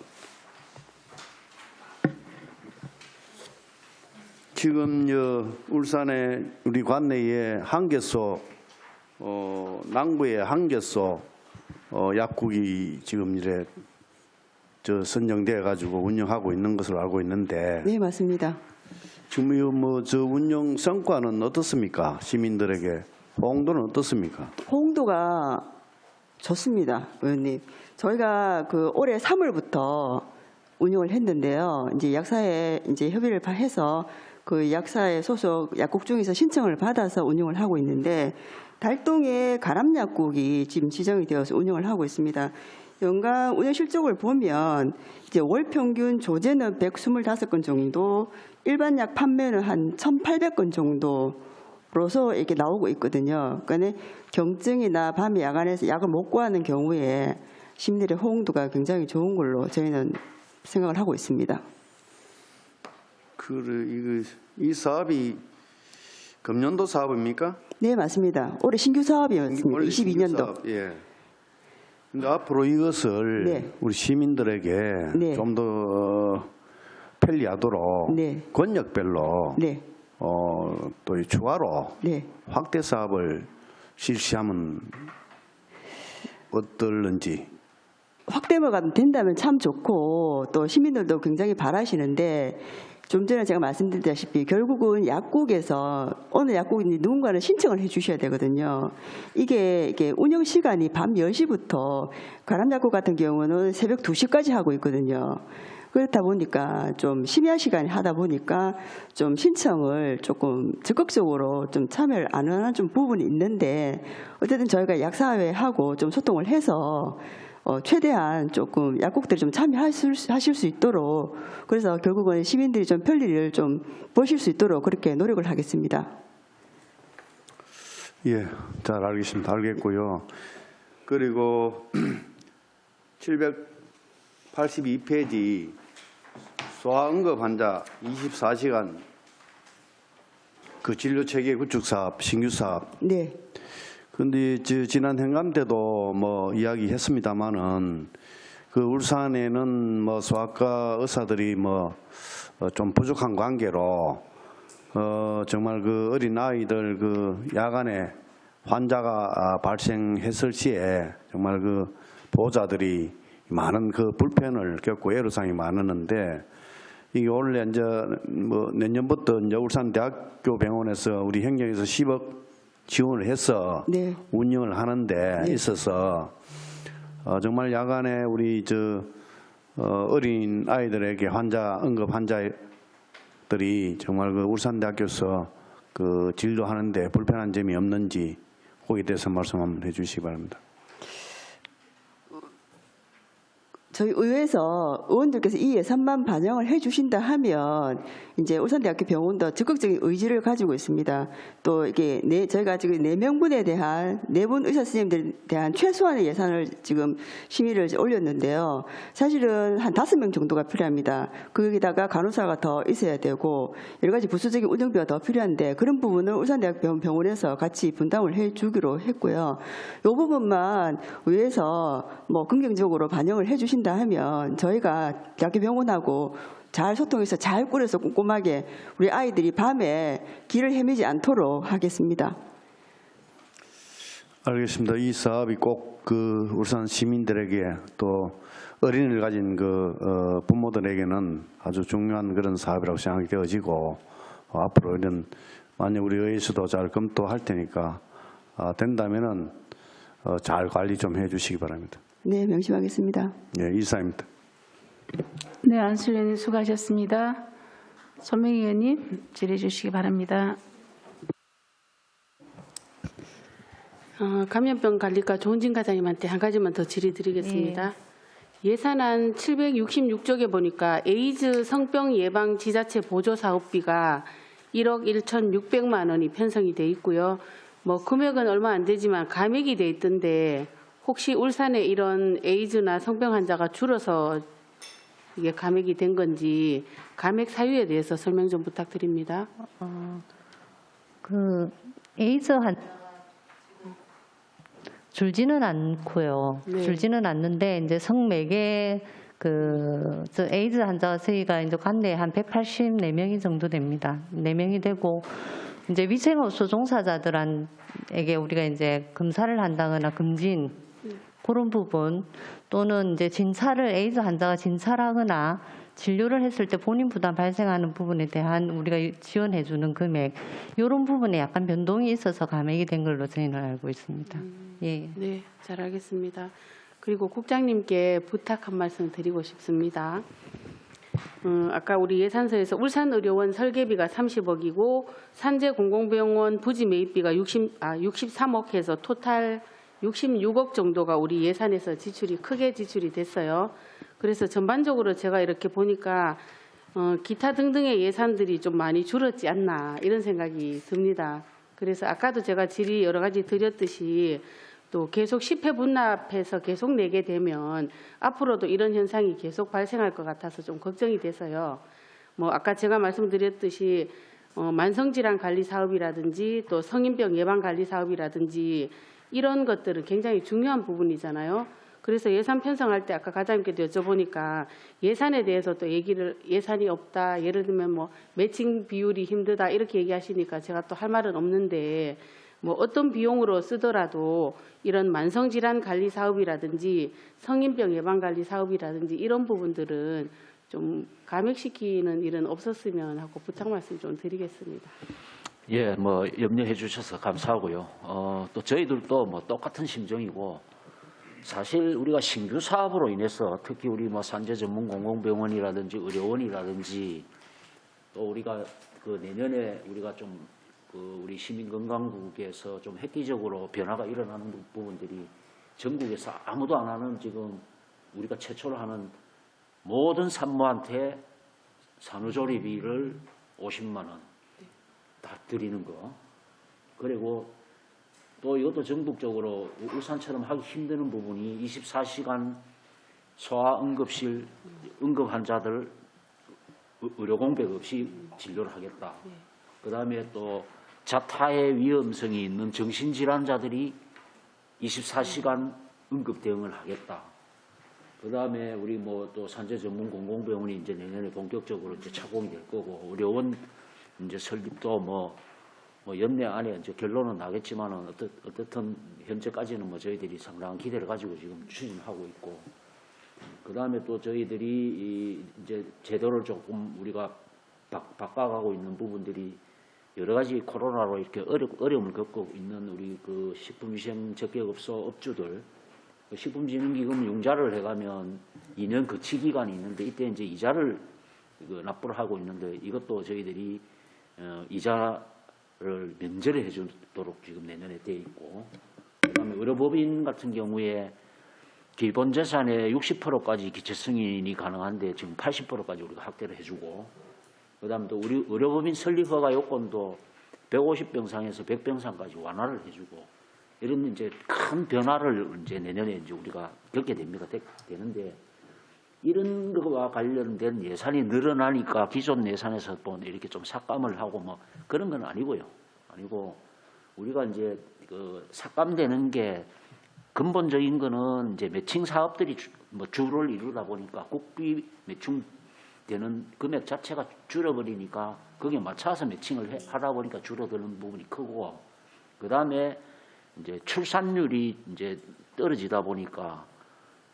지금 울산에 우리 관내에 한 개소, 남구에 한 개소 약국이 지금 이래 선정돼 가지고 운영하고 있는 것으로 알고 있는데. 네, 맞습니다. 지금 저 운영 성과는 어떻습니까? 시민들에게 호응도는 어떻습니까? 호응도가 좋습니다, 의원님. 저희가 그 올해 3월부터 운영을 했는데요. 이제 약사에 이제 협의를 해서 그 약사의 소속 약국 중에서 신청을 받아서 운영을 하고 있는데 달동의 가람약국이 지금 지정이 되어서 운영을 하고 있습니다. 연간 운영 실적을 보면 이제 월 평균 조제는 125건 정도, 일반 약 판매는 한 1,800건 정도로서 이렇게 나오고 있거든요. 그러니까 경증이나 밤에 야간에서 약을 못 구하는 경우에 시민들의 호응도가 굉장히 좋은 걸로 저희는 생각을 하고 있습니다. 이 사업이 금년도 사업입니까? 네, 맞습니다. 올해 신규 사업이었습니다. 원래 신규 22년도. 사업, 예. 근데 앞으로 이것을 네. 우리 시민들에게 네. 좀 더 편리하도록 네. 권역별로 네, 또 추가로 네. 확대 사업을 실시하면 어떨는지. 확대가 된다면 참 좋고 또 시민들도 굉장히 바라시는데 좀 전에 제가 말씀드렸다시피 결국은 약국에서 어느 약국인지 누군가는 신청을 해 주셔야 되거든요. 이게 운영 시간이 밤 10시부터 가람약국 같은 경우는 새벽 2시까지 하고 있거든요. 그렇다 보니까 좀 심야 시간에 하다 보니까 좀 신청을 조금 적극적으로 좀 참여를 안 하는 좀 부분이 있는데 어쨌든 저희가 약사회하고 좀 소통을 해서 최대한 조금 약국들이 좀 참여하실 수 있도록 그래서 결국은 시민들이 좀 편리를 좀 보실 수 있도록 그렇게 노력을 하겠습니다. 예, 잘 알겠습니다. 알겠고요. 그리고 782페이지 소아응급 환자 24시간 그 진료 체계 구축 사업, 신규 사업. 네. 근데 지난 행감 때도 뭐 이야기했습니다마는 그 울산에는 뭐 소아과 의사들이 뭐 좀 부족한 관계로 정말 그 어린 아이들 그 야간에 환자가 발생했을 시에 정말 그 보호자들이 많은 그 불편을 겪고 애로사항이 많았는데 이게 원래 이제 뭐 내년부터 이제 울산대학교 병원에서 우리 행정에서 10억 지원을 해서 네. 운영을 하는데 네. 있어서 정말 야간에 우리 어린 아이들에게 응급 환자들이 정말 그 울산대학교에서 그 진료하는데 불편한 점이 없는지 거기에 대해서 말씀 한번 해주시기 바랍니다. 저희 의회에서 의원들께서 이 예산만 반영을 해주신다 하면 이제 울산대학교 병원도 적극적인 의지를 가지고 있습니다. 또 이게 저희가 지금 4명분에 대한 4분 의사 선생님들에 대한 최소한의 예산을 지금 심의를 올렸는데요. 사실은 한 5명 정도가 필요합니다. 거기다가 간호사가 더 있어야 되고 여러 가지 부수적인 운영비가 더 필요한데 그런 부분을 울산대학교 병원에서 같이 분담을 해주기로 했고요. 이 부분만 의회에서 뭐 긍정적으로 반영을 해주신다 하면 저희가 대학교 병원하고 잘 소통해서 잘 꾸려서 꼼꼼하게 우리 아이들이 밤에 길을 헤매지 않도록 하겠습니다. 알겠습니다. 이 사업이 꼭 그 울산 시민들에게 또 어린이를 가진 그 부모들에게는 아주 중요한 그런 사업이라고 생각이 되어지고 앞으로 이런 만약 우리 의회에서도 잘 검토할 테니까 된다면은 잘 관리 좀 해주시기 바랍니다. 네, 명심하겠습니다. 네, 이사입니다. 네, 안슬 의원님 수고하셨습니다. 손명희 의원님 질의해 주시기 바랍니다. 감염병 관리과 조은진 과장님한테 한 가지만 더 질의드리겠습니다. 예산안 766쪽에 보니까 에이즈 성병 예방 지자체 보조 사업비가 1억 1,600만 원이 편성이 돼 있고요. 뭐 금액은 얼마 안 되지만 감액이 돼 있던데 혹시 울산에 이런 에이즈나 성병 환자가 줄어서 이게 감액이 된 건지 감액 사유에 대해서 설명 좀 부탁드립니다. 그 에이즈 줄지는 않고요. 네. 줄지는 않는데 이제 성매개 저 에이즈 환자 저희가 이제 관내에 한 184명이 정도 됩니다. 4명이 되고 이제 위생업소 종사자들에게 우리가 이제 검사를 한다거나 검진 그런 부분 또는 이제 에이즈 환자가 진찰하거나 진료를 했을 때 본인 부담 발생하는 부분에 대한 우리가 지원해주는 금액 이런 부분에 약간 변동이 있어서 감액이 된 걸로 저희는 알고 있습니다. 예. 네, 잘 알겠습니다. 그리고 국장님께 부탁 한 말씀 드리고 싶습니다. 아까 우리 예산서에서 울산의료원 설계비가 30억이고 산재공공병원 부지 매입비가 63억 해서 토탈 66억 정도가 우리 예산에서 크게 지출이 됐어요. 그래서 전반적으로 제가 이렇게 보니까 기타 등등의 예산들이 좀 많이 줄었지 않나 이런 생각이 듭니다. 그래서 아까도 제가 질의 여러 가지 드렸듯이 또 계속 10회 분납해서 계속 내게 되면 앞으로도 이런 현상이 계속 발생할 것 같아서 좀 걱정이 돼서요. 뭐 아까 제가 말씀드렸듯이 만성질환 관리 사업이라든지 또 성인병 예방 관리 사업이라든지 이런 것들은 굉장히 중요한 부분이잖아요. 그래서 예산 편성할 때 아까 과장님께도 여쭤보니까 예산에 대해서 또 예산이 없다. 예를 들면 뭐 매칭 비율이 힘들다 이렇게 얘기하시니까 제가 또 할 말은 없는데 뭐 어떤 비용으로 쓰더라도 이런 만성질환 관리 사업이라든지 성인병 예방 관리 사업이라든지 이런 부분들은 좀 감액시키는 일은 없었으면 하고 부탁 말씀 좀 드리겠습니다. 예, 뭐 염려해 주셔서 감사하고요. 또 저희들도 뭐 똑같은 심정이고 사실 우리가 신규 사업으로 인해서 특히 우리 뭐 산재 전문 공공병원이라든지 의료원이라든지 또 우리가 그 내년에 우리가 좀 우리 시민건강국에서 좀 획기적으로 변화가 일어나는 부분들이 전국에서 아무도 안 하는 지금 우리가 최초로 하는 모든 산모한테 산후조리비를 50만 원 다 드리는 거. 그리고 또 이것도 전국적으로 울산처럼 하기 힘드는 부분이 24시간 소아응급실 응급 환자들 의료 공백 없이 진료를 하겠다. 그다음에 또 자타의 위험성이 있는 정신질환자들이 24시간 응급 대응을 하겠다. 그다음에 우리 뭐 또 산재 전문 공공병원이 이제 내년에 본격적으로 이제 착공이 될 거고 의료원 이제 설립도 뭐 연내 안에 이제 결론은 나겠지만은 어떻든 현재까지는 뭐 저희들이 상당한 기대를 가지고 지금 추진하고 있고 그다음에 또 저희들이 이제 제도를 조금 우리가 바꿔가고 있는 부분들이 여러 가지 코로나로 이렇게 어려움을 겪고 있는 우리 그 식품위생적격업소 업주들 식품진흥기금 융자를 해가면 2년 거치 기간이 있는데 이때 이제 이자를 납부를 하고 있는데 이것도 저희들이 이자를 면제를 해주도록 지금 내년에 돼 있고 그다음에 의료법인 같은 경우에 기본 재산의 60%까지 기체 승인이 가능한데 지금 80%까지 우리가 확대를 해주고 그다음에 또 우리 의료법인 설립 허가 요건도 150병상에서 100병상까지 완화를 해주고 이런 이제 큰 변화를 이제 내년에 이제 우리가 겪게 되는데 이런 것과 관련된 예산이 늘어나니까 기존 예산에서 이렇게 좀 삭감을 하고 뭐 그런 건 아니고요. 아니고 우리가 이제 그 삭감되는 게 근본적인 거는 이제 매칭 사업들이 뭐 주를 이루다 보니까 국비 매칭되는 금액 자체가 줄어버리니까 거기에 맞춰서 매칭을 하다 보니까 줄어드는 부분이 크고 그 다음에 이제 출산율이 이제 떨어지다 보니까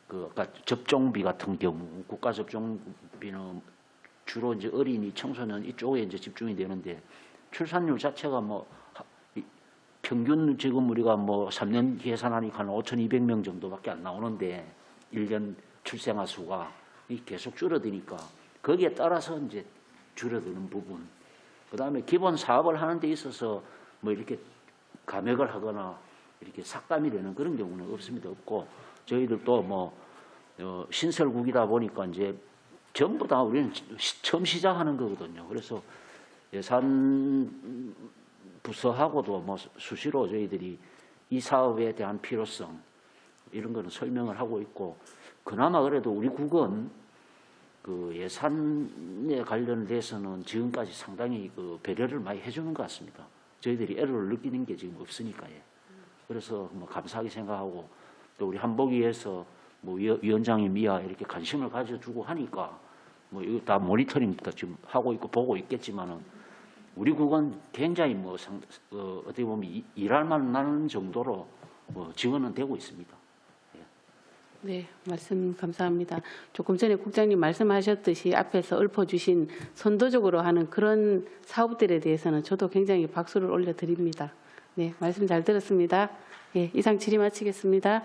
그 아까 접종비 같은 경우 국가 접종비는 주로 이제 어린이 청소년 이쪽에 이제 집중이 되는데 출산율 자체가 뭐 평균 지금 우리가 뭐 3년 계산하니까 한 5,200명 정도밖에 안 나오는데 1년 출생아 수가 계속 줄어드니까 거기에 따라서 이제 줄어드는 부분. 그다음에 기본 사업을 하는 데 있어서 뭐 이렇게 감액을 하거나 이렇게 삭감이 되는 그런 경우는 없습니다. 없고 저희들도 뭐 신설국이다 보니까 이제 전부 다 우리는 처음 시작하는 거거든요. 그래서 예산 부서하고도 뭐 수시로 저희들이 이 사업에 대한 필요성 이런 거는 설명을 하고 있고 그나마 그래도 우리 국은 그 예산에 관련돼서는 지금까지 상당히 그 배려를 많이 해주는 것 같습니다. 저희들이 애로를 느끼는 게 지금 없으니까요. 그래서 뭐 감사하게 생각하고 또 우리 한복위에서 뭐 위원장님이야 이렇게 관심을 가져주고 하니까 뭐 이거 다 모니터링부터 지금 하고 있고 보고 있겠지만은 우리 국은 굉장히 뭐 어떻게 보면 일할 만한 정도로 지원은 되고 있습니다. 네, 말씀 감사합니다. 조금 전에 국장님 말씀하셨듯이 앞에서 읊어주신 선도적으로 하는 그런 사업들에 대해서는 저도 굉장히 박수를 올려드립니다. 네, 말씀 잘 들었습니다. 예, 이상 질의 마치겠습니다.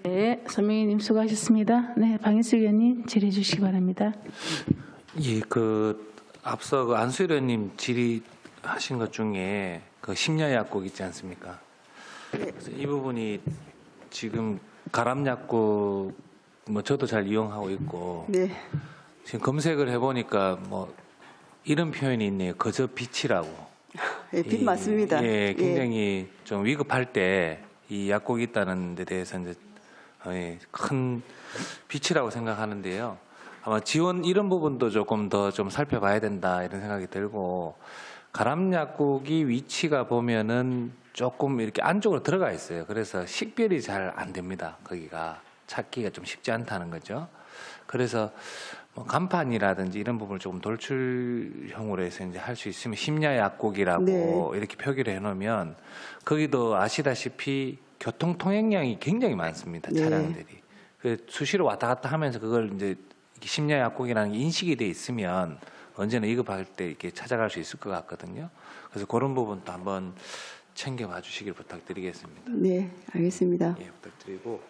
네, 서명희님 수고하셨습니다. 네, 방인수 위원님 질의해 주시기 바랍니다. 예, 그 앞서 그 안수일 의원님 질의하신 것 중에 그 심야 약국 있지 않습니까? 그래서 이 부분이 지금 가람 약국 뭐 저도 잘 이용하고 있고 네. 지금 검색을 해보니까 뭐 이런 표현이 있네요. 그저 빛이라고. 예, 빛 맞습니다. 예, 굉장히 좀 위급할 때 이 약국이 있다는 데 대해서 이제 큰 빛이라고 생각하는데요. 아마 지원 이런 부분도 조금 더 좀 살펴봐야 된다 이런 생각이 들고 가람 약국이 위치가 보면은 조금 이렇게 안쪽으로 들어가 있어요. 그래서 식별이 잘 안 됩니다. 거기가 찾기가 좀 쉽지 않다는 거죠. 그래서 뭐 간판이라든지 이런 부분을 조금 돌출형으로 해서 이제 할 수 있으면 심야 약국이라고 네. 이렇게 표기를 해놓으면 거기도 아시다시피 교통 통행량이 굉장히 많습니다. 네. 차량들이. 그 수시로 왔다 갔다 하면서 그걸 이제 심야 약국이라는 게 인식이 돼 있으면 언제나 위급할 때 이렇게 찾아갈 수 있을 것 같거든요. 그래서 그런 부분도 한번 챙겨봐 주시길 부탁드리겠습니다. 네, 알겠습니다. 예, 부탁드리고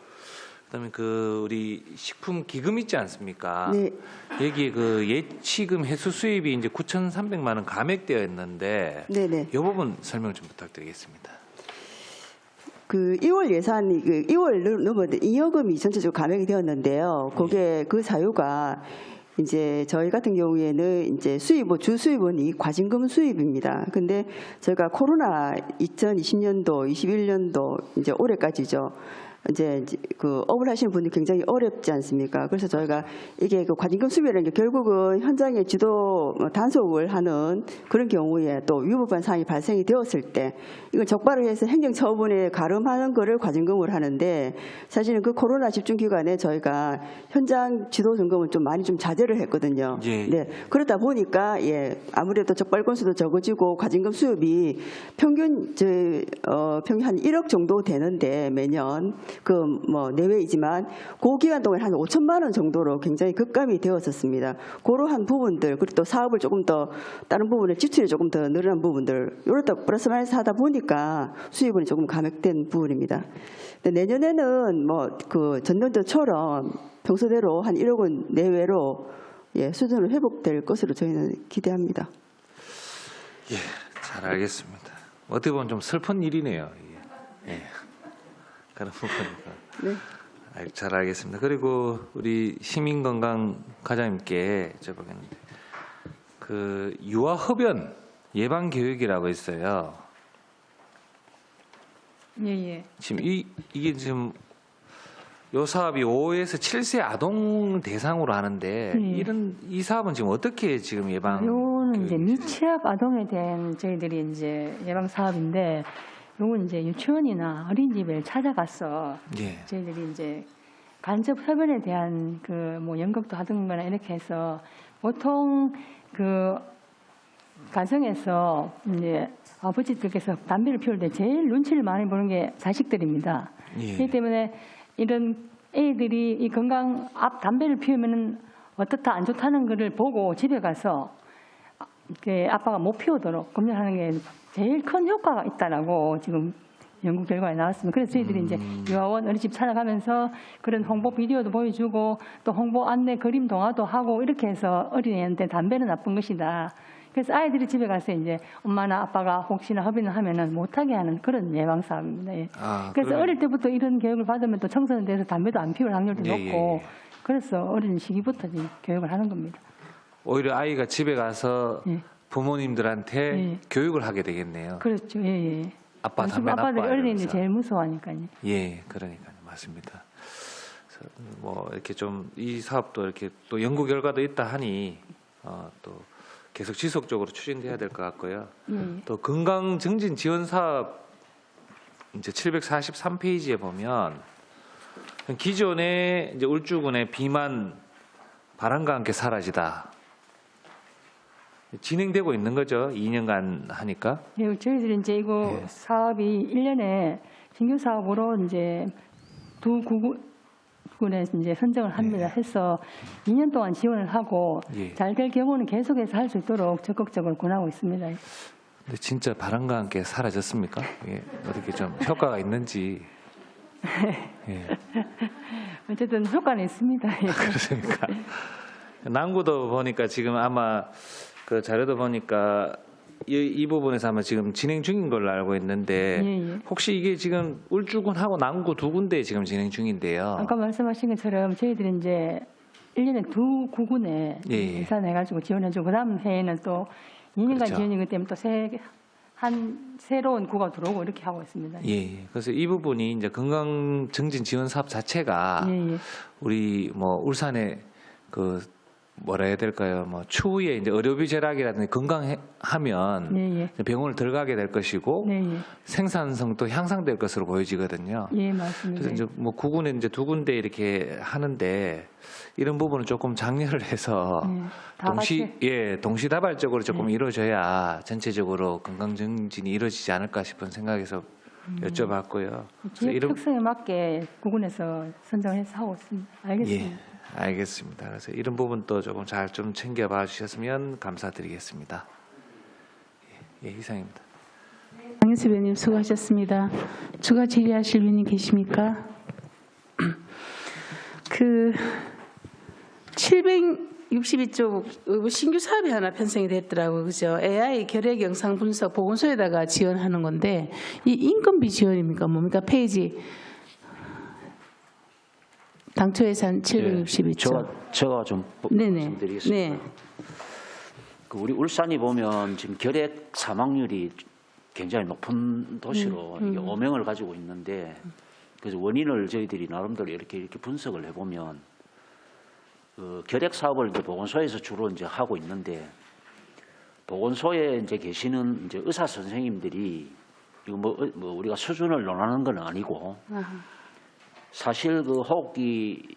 그다음에 그 우리 식품 기금 있지 않습니까? 네. 여기에 그 예치금 해수 수입이 이제 9,300만 원 감액되어 있는데 네네. 이 부분 설명 좀 부탁드리겠습니다. 그 2월 예산이 2월 넘어도 잉여금이 전체적으로 감액이 되었는데요. 그게 그 사유가 이제 저희 같은 경우에는 이제 주 수입원이 과징금 수입입니다. 근데 저희가 코로나 2020년도, 21년도 이제 올해까지죠. 이제 그 업을 하시는 분이 굉장히 어렵지 않습니까? 그래서 저희가 이게 그 과징금 수입이라는 게 결국은 현장에 지도 단속을 하는 그런 경우에 또 위법한 사항이 발생이 되었을 때 이걸 적발을 해서 행정처분에 가름하는 거를 과징금을 하는데 사실은 그 코로나 집중 기간에 저희가 현장 지도 점검을 좀 많이 좀 자제를 했거든요. 예. 네. 그러다 보니까 아무래도 적발 건수도 적어지고 과징금 수입이 평균 평균 한 1억 정도 되는데 매년 그 뭐 내외이지만 그 기간 동안 한 5천만 원 정도로 굉장히 급감이 되었었습니다. 그러한 부분들 그리고 또 사업을 조금 더 다른 부분에 지출이 조금 더 늘어난 부분들 이렇다 플러스 마이너스 하다 보니까 수입은 조금 감액된 부분입니다. 근데 내년에는 뭐 그 전년도처럼 평소대로 한 1억 원 내외로 수준으로 회복될 것으로 저희는 기대합니다. 예, 잘 알겠습니다. 어떻게 보면 좀 슬픈 일이네요. 예. 그런 부분이니까. 네. 잘 알겠습니다. 그리고 우리 시민건강 과장님께 여쭤보겠는데 그 유아 흡연 예방 교육이라고 있어요. 예. 지금 이게 지금 요 사업이 5에서 7세 아동 대상으로 하는데 이 사업은 지금 어떻게 지금 예방? 요거는 이제 미취학 아동에 대한 저희들이 이제 예방 사업인데 요건 이제 유치원이나 어린이집에 찾아가서 예. 저희들이 이제 간접 흡연에 대한 그 뭐 연극도 하든거나 이렇게 해서 보통 그 가정에서 이제 아버지들께서 담배를 피울 때 제일 눈치를 많이 보는 게 자식들입니다. 예. 그렇기 때문에 이런 애들이 이 건강 담배를 피우면은 어떻다 안 좋다는 것을 보고 집에 가서 아빠가 못 피우도록 검열하는 게 제일 큰 효과가 있다라고 지금 연구 결과에 나왔습니다. 그래서 저희들이 이제 유아원 어린이집 찾아가면서 그런 홍보 비디오도 보여주고 또 홍보 안내 그림 동화도 하고 이렇게 해서 어린이한테 담배는 나쁜 것이다. 그래서 아이들이 집에 가서 이제 엄마나 아빠가 혹시나 흡연을 하면은 못하게 하는 그런 예방 사업입니다. 예. 그래서 어릴 때부터 이런 교육을 받으면 또 청소년 돼서 담배도 안 피울 확률도 높고 그래서 어린 시기부터 교육을 하는 겁니다. 오히려 아이가 집에 가서 예. 부모님들한테 교육을 하게 되겠네요. 그렇죠. 예. 아빠 담배 나빠. 아빠들이 어린이들 제일 무서워하니까요. 예, 그러니까요. 맞습니다. 그래서 뭐 이렇게 좀 이 사업도 이렇게 또 연구 결과도 있다 하니 또 계속 지속적으로 추진돼야 될 것 같고요. 또 건강 증진 지원 사업 이제 743페이지에 보면 기존에 이제 울주군의 비만 바람과 함께 사라지다. 진행되고 있는 거죠. 2년간 하니까. 예, 저희들이 이제 이거 사업이 1년에 신규 사업으로 이제 두 구군에 이제 선정을 합니다. 해서 2년 동안 지원을 하고 잘 될 경우는 계속해서 할 수 있도록 적극적으로 권하고 있습니다. 근데 진짜 바람과 함께 사라졌습니까? 어떻게 좀 효과가 있는지. 어쨌든 효과는 있습니다. 그렇습니까? 난구도 보니까 지금 아마 그 자료도 보니까 이 부분에서 아마 지금 진행 중인 걸로 알고 있는데 예, 예. 혹시 이게 지금 울주군하고 난구 두 군데 지금 진행 중인데요. 아까 말씀하신 것처럼 저희들이 이제 1년에 두 구군에 예, 예. 예산해가지고 지원해주고 그다음 해에는 또 2년간 그렇죠. 지원이기 때문에 또 새로운 구가 들어오고 이렇게 하고 있습니다. 예, 예. 그래서 이 부분이 이제 건강 증진 지원 사업 자체가 예, 예. 우리 뭐 울산에 그 뭐라 해야 될까요? 뭐 추후에 이제 의료비 절약이라든지 건강하면 예, 예. 병원을 들어가게 될 것이고 네, 예. 생산성도 향상될 것으로 보여지거든요. 예, 맞습니다. 그래서 이제 뭐 구군에 이제 두 군데 이렇게 하는데 이런 부분은 조금 장려를 해서 다 같이. 동시다발적으로 조금 이루어져야 전체적으로 건강 증진이 이루어지지 않을까 싶은 생각에서 여쭤봤고요. 지역 이런- 특성에 맞게 구군에서 선정해서 하고 있습니다. 알겠습니다. 예, 알겠습니다. 그래서 이런 부분도 조금 잘 좀 챙겨봐 주셨으면 감사드리겠습니다. 예, 이상입니다. 강인수 의원님 수고하셨습니다. 추가 질의하실 의원님 계십니까? 그 762쪽 신규 사업이 하나 편성이 됐더라고요. 그죠? AI 결핵 영상 분석 보건소에다가 지원하는 건데 이 인건비 지원입니까? 뭡니까? 페이지 당초 예산 762조. 제가 좀 네네. 말씀드리겠습니다. 네. 그 우리 울산이 보면 지금 결핵 사망률이 굉장히 높은 도시로 이게 오명을 가지고 있는데 그래서 원인을 저희들이 나름대로 이렇게 분석을 해보면 그 결핵 사업을 이제 보건소에서 주로 이제 하고 있는데 보건소에 이제 계시는 이제 의사 선생님들이 이거 뭐 우리가 수준을 논하는 건 아니고 사실 그 호흡기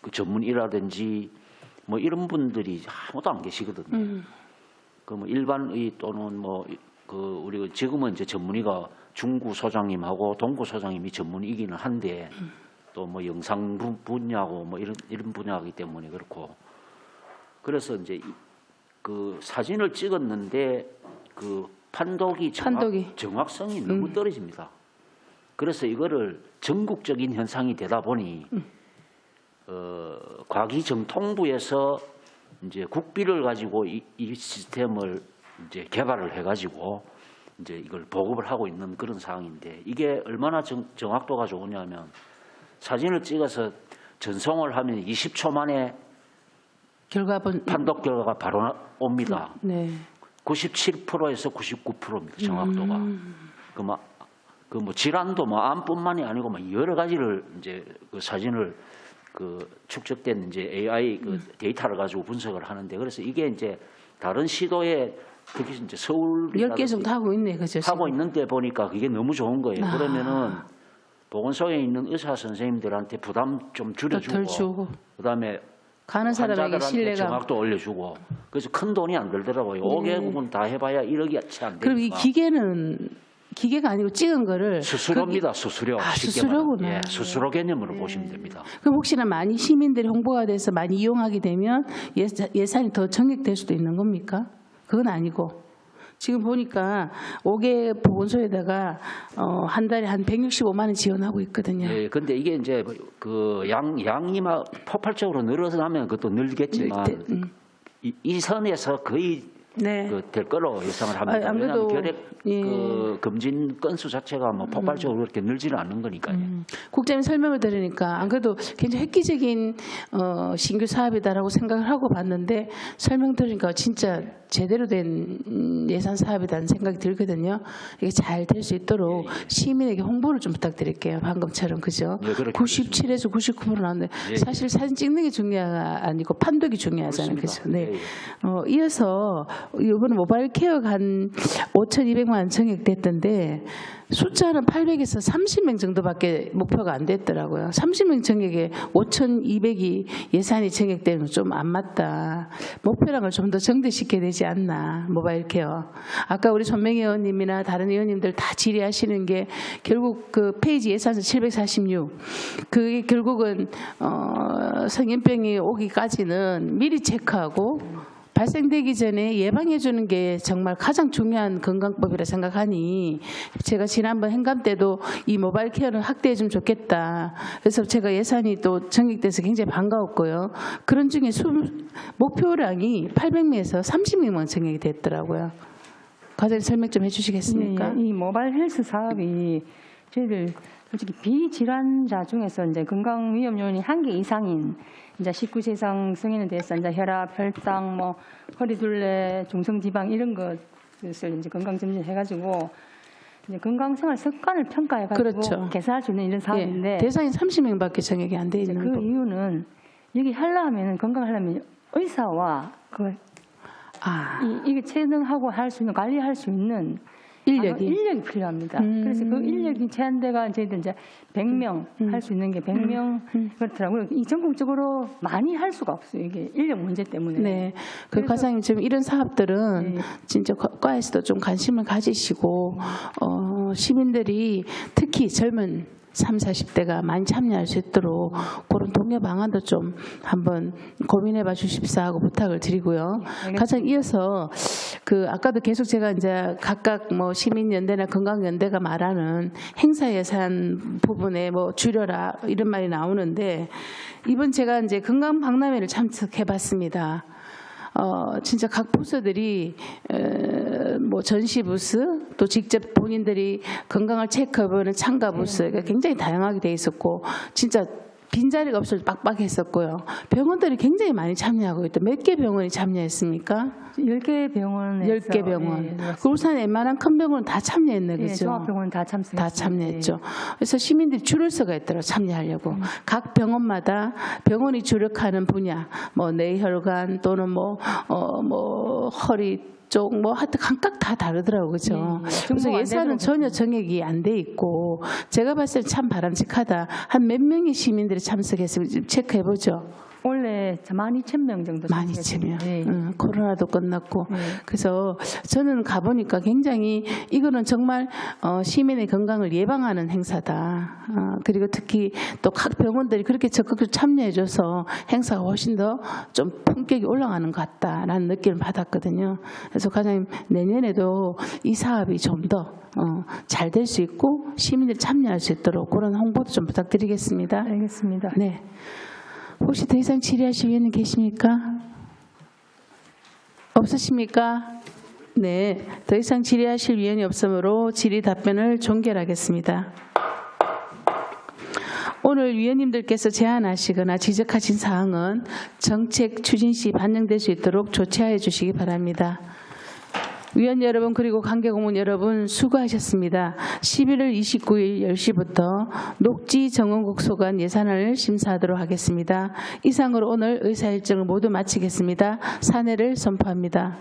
그 전문의라든지 뭐 이런 분들이 아무도 안 계시거든요. 그 뭐 일반의 또는 뭐 그 우리 지금은 이제 전문의가 중구 소장님하고 동구 소장님이 전문의이기는 한데 또 뭐 영상 분야고 뭐 이런 분야이기 때문에 그렇고 그래서 이제 그 사진을 찍었는데 그 판독이 정확성이 너무 떨어집니다. 그래서 이거를 전국적인 현상이 되다 보니 과기정통부에서 이제 국비를 가지고 이 시스템을 이제 개발을 해가지고 이제 이걸 보급을 하고 있는 그런 상황인데 이게 얼마나 정확도가 좋으냐면 사진을 찍어서 전송을 하면 20초 만에 판독 결과가 바로 옵니다. 네. 97%에서 99%입니다. 정확도가. 그 뭐 질환도 뭐 암뿐만이 아니고 뭐 여러 가지를 이제 그 사진을 그 축적된 이제 AI 그 데이터를 가지고 분석을 하는데 그래서 이게 이제 다른 시도에 그게 이제 서울 10개 정도 하고 있네, 그죠? 하고 있는데 보니까 그게 너무 좋은 거예요. 그러면은 보건소에 있는 의사 선생님들한테 부담 좀 줄여주고, 덜 주고. 그다음에 가는 사람에게 환자들한테 신뢰감. 정확도 올려주고, 그래서 큰 돈이 안 들더라고요. 5개국은 다 해봐야 1억이 채 안 되니까. 그럼 이 기계는 기계가 아니고 찍은 거를 수수료입니다. 수수료. 쉽게 수수료구나. 말하면. 예, 수수료 개념으로 보시면 됩니다. 그럼 혹시나 많이 시민들이 홍보가 돼서 많이 이용하게 되면 예산이 더 정액될 수도 있는 겁니까? 그건 아니고 지금 보니까 5개 보건소에다가 한 달에 한 165만 원 지원하고 있거든요. 예, 근데 이게 이제 그 양이 막 폭발적으로 늘어나면 그것도 늘겠지만 이 선에서 거의 네. 될 거로 예상을 합니다. 안 그래도, 왜냐하면 결핵 예. 그 검진 건수 자체가 뭐 폭발적으로 그렇게 늘지는 않는 거니까요. 국장님 설명을 들으니까 안 그래도 굉장히 획기적인 신규 사업이다라고 생각을 하고 봤는데 설명 들으니까 진짜 제대로 된 예산 사업이라는 생각이 들거든요. 이게 잘 될 수 있도록 시민에게 홍보를 좀 부탁드릴게요. 방금처럼 그죠? 예, 그렇게 97에서 99% 나왔는데 사실 사진 찍는 게 중요가 아니고 판독이 중요하잖아요. 그죠? 그렇습니다. 네. 예, 예. 이어서 이번에 모바일 케어가 한 5,200만 원 정액됐던데 숫자는 800에서 30명 정도밖에 목표가 안 됐더라고요. 30명 정액에 5,200이 예산이 정액되면 좀 안 맞다. 목표량을 좀 더 정대시켜야 되지 않나. 모바일 케어. 아까 우리 손명희 의원님이나 다른 의원님들 다 질의하시는 게 결국 그 페이지 예산서 746. 그게 결국은 성인병이 오기까지는 미리 체크하고 발생되기 전에 예방해 주는 게 정말 가장 중요한 건강법이라 생각하니 제가 지난번 행감 때도 이 모바일 케어를 확대해 주면 좋겠다. 그래서 제가 예산이 또 정액돼서 굉장히 반가웠고요. 그런 중에 목표량이 800명에서 30명만 정액이 됐더라고요. 과장님 설명 좀 해주시겠습니까? 이 모바일 헬스 사업이 저희들 솔직히 비질환자 중에서 이제 건강 위험 요인이 1개 이상인 이제 19세 이상 성인에 대해서 이제 혈압, 혈당, 뭐 허리둘레, 중성지방 이런 것을 이제 건강 점검해가지고 이제 건강생활 습관을 평가해가지고 그렇죠. 개선할 수 있는 이런 사업인데 예, 대상이 30명밖에 정액이 안 돼 있는 그 거. 이유는 여기 하려면 건강하려면 의사와 이게 체능하고 할 수 있는 관리할 수 있는 인력이 필요합니다. 그래서 그 인력이 제한대가 저희들 이제 100명 할 수 있는 게 100명 그렇더라고요. 이 전국적으로 많이 할 수가 없어요. 이게 인력 문제 때문에. 네, 그 과장님 지금 이런 사업들은 진짜 과에서도 좀 관심을 가지시고 시민들이 특히 젊은 30, 40대가 많이 참여할 수 있도록 그런 동료 방안도 좀 한번 고민해봐 주십사 하고 부탁을 드리고요. 가장 이어서 그 아까도 계속 제가 이제 각각 뭐 시민연대나 건강연대가 말하는 행사 예산 부분에 뭐 줄여라 이런 말이 나오는데 이번 제가 이제 건강박람회를 참석해봤습니다. 진짜 각 부서들이 뭐 전시 부스 또 직접 본인들이 건강을 체크해보는 참가 부스가 굉장히 다양하게 돼 있었고 진짜 빈자리가 없어서 빡빡했었고요. 병원들이 굉장히 많이 참여하고 있다. 몇 개 병원이 참여했습니까? 10개 병원에서 10개 병원. 예, 그 울산에 웬만한 큰 병원은 다 참여했네, 그죠? 종합병원 다 참석했습니다. 다 참여했죠. 그래서 시민들이 줄을 서가 있더라고요, 참여하려고. 각 병원마다 병원이 주력하는 분야, 뭐 뇌혈관 또는 뭐 허리 쪽, 뭐 하여튼 각각 다 다르더라고요, 그죠? 그래서 예산은 전혀 정액이 안 돼 있고 제가 봤을 때 참 바람직하다. 한 몇 명의 시민들이 참석했으면 좀 체크해보죠. 원래 12,000명 정도 12,000명. 코로나도 끝났고. 그래서 저는 가보니까 굉장히 이거는 정말 시민의 건강을 예방하는 행사다. 그리고 특히 또 각 병원들이 그렇게 적극적으로 참여해줘서 행사가 훨씬 더 좀 품격이 올라가는 것 같다라는 느낌을 받았거든요. 그래서 과장님 내년에도 이 사업이 좀 더 잘 될 수 있고 시민들이 참여할 수 있도록 그런 홍보도 좀 부탁드리겠습니다. 알겠습니다. 네. 혹시 더 이상 질의하실 위원님 계십니까? 없으십니까? 네, 더 이상 질의하실 위원이 없으므로 질의 답변을 종결하겠습니다. 오늘 위원님들께서 제안하시거나 지적하신 사항은 정책 추진 시 반영될 수 있도록 조치하여 주시기 바랍니다. 위원 여러분 그리고 관계공무원 여러분 수고하셨습니다. 11월 29일 10시부터 녹지 정원국 소관 예산안을 심사하도록 하겠습니다. 이상으로 오늘 의사 일정을 모두 마치겠습니다. 사내를 선포합니다.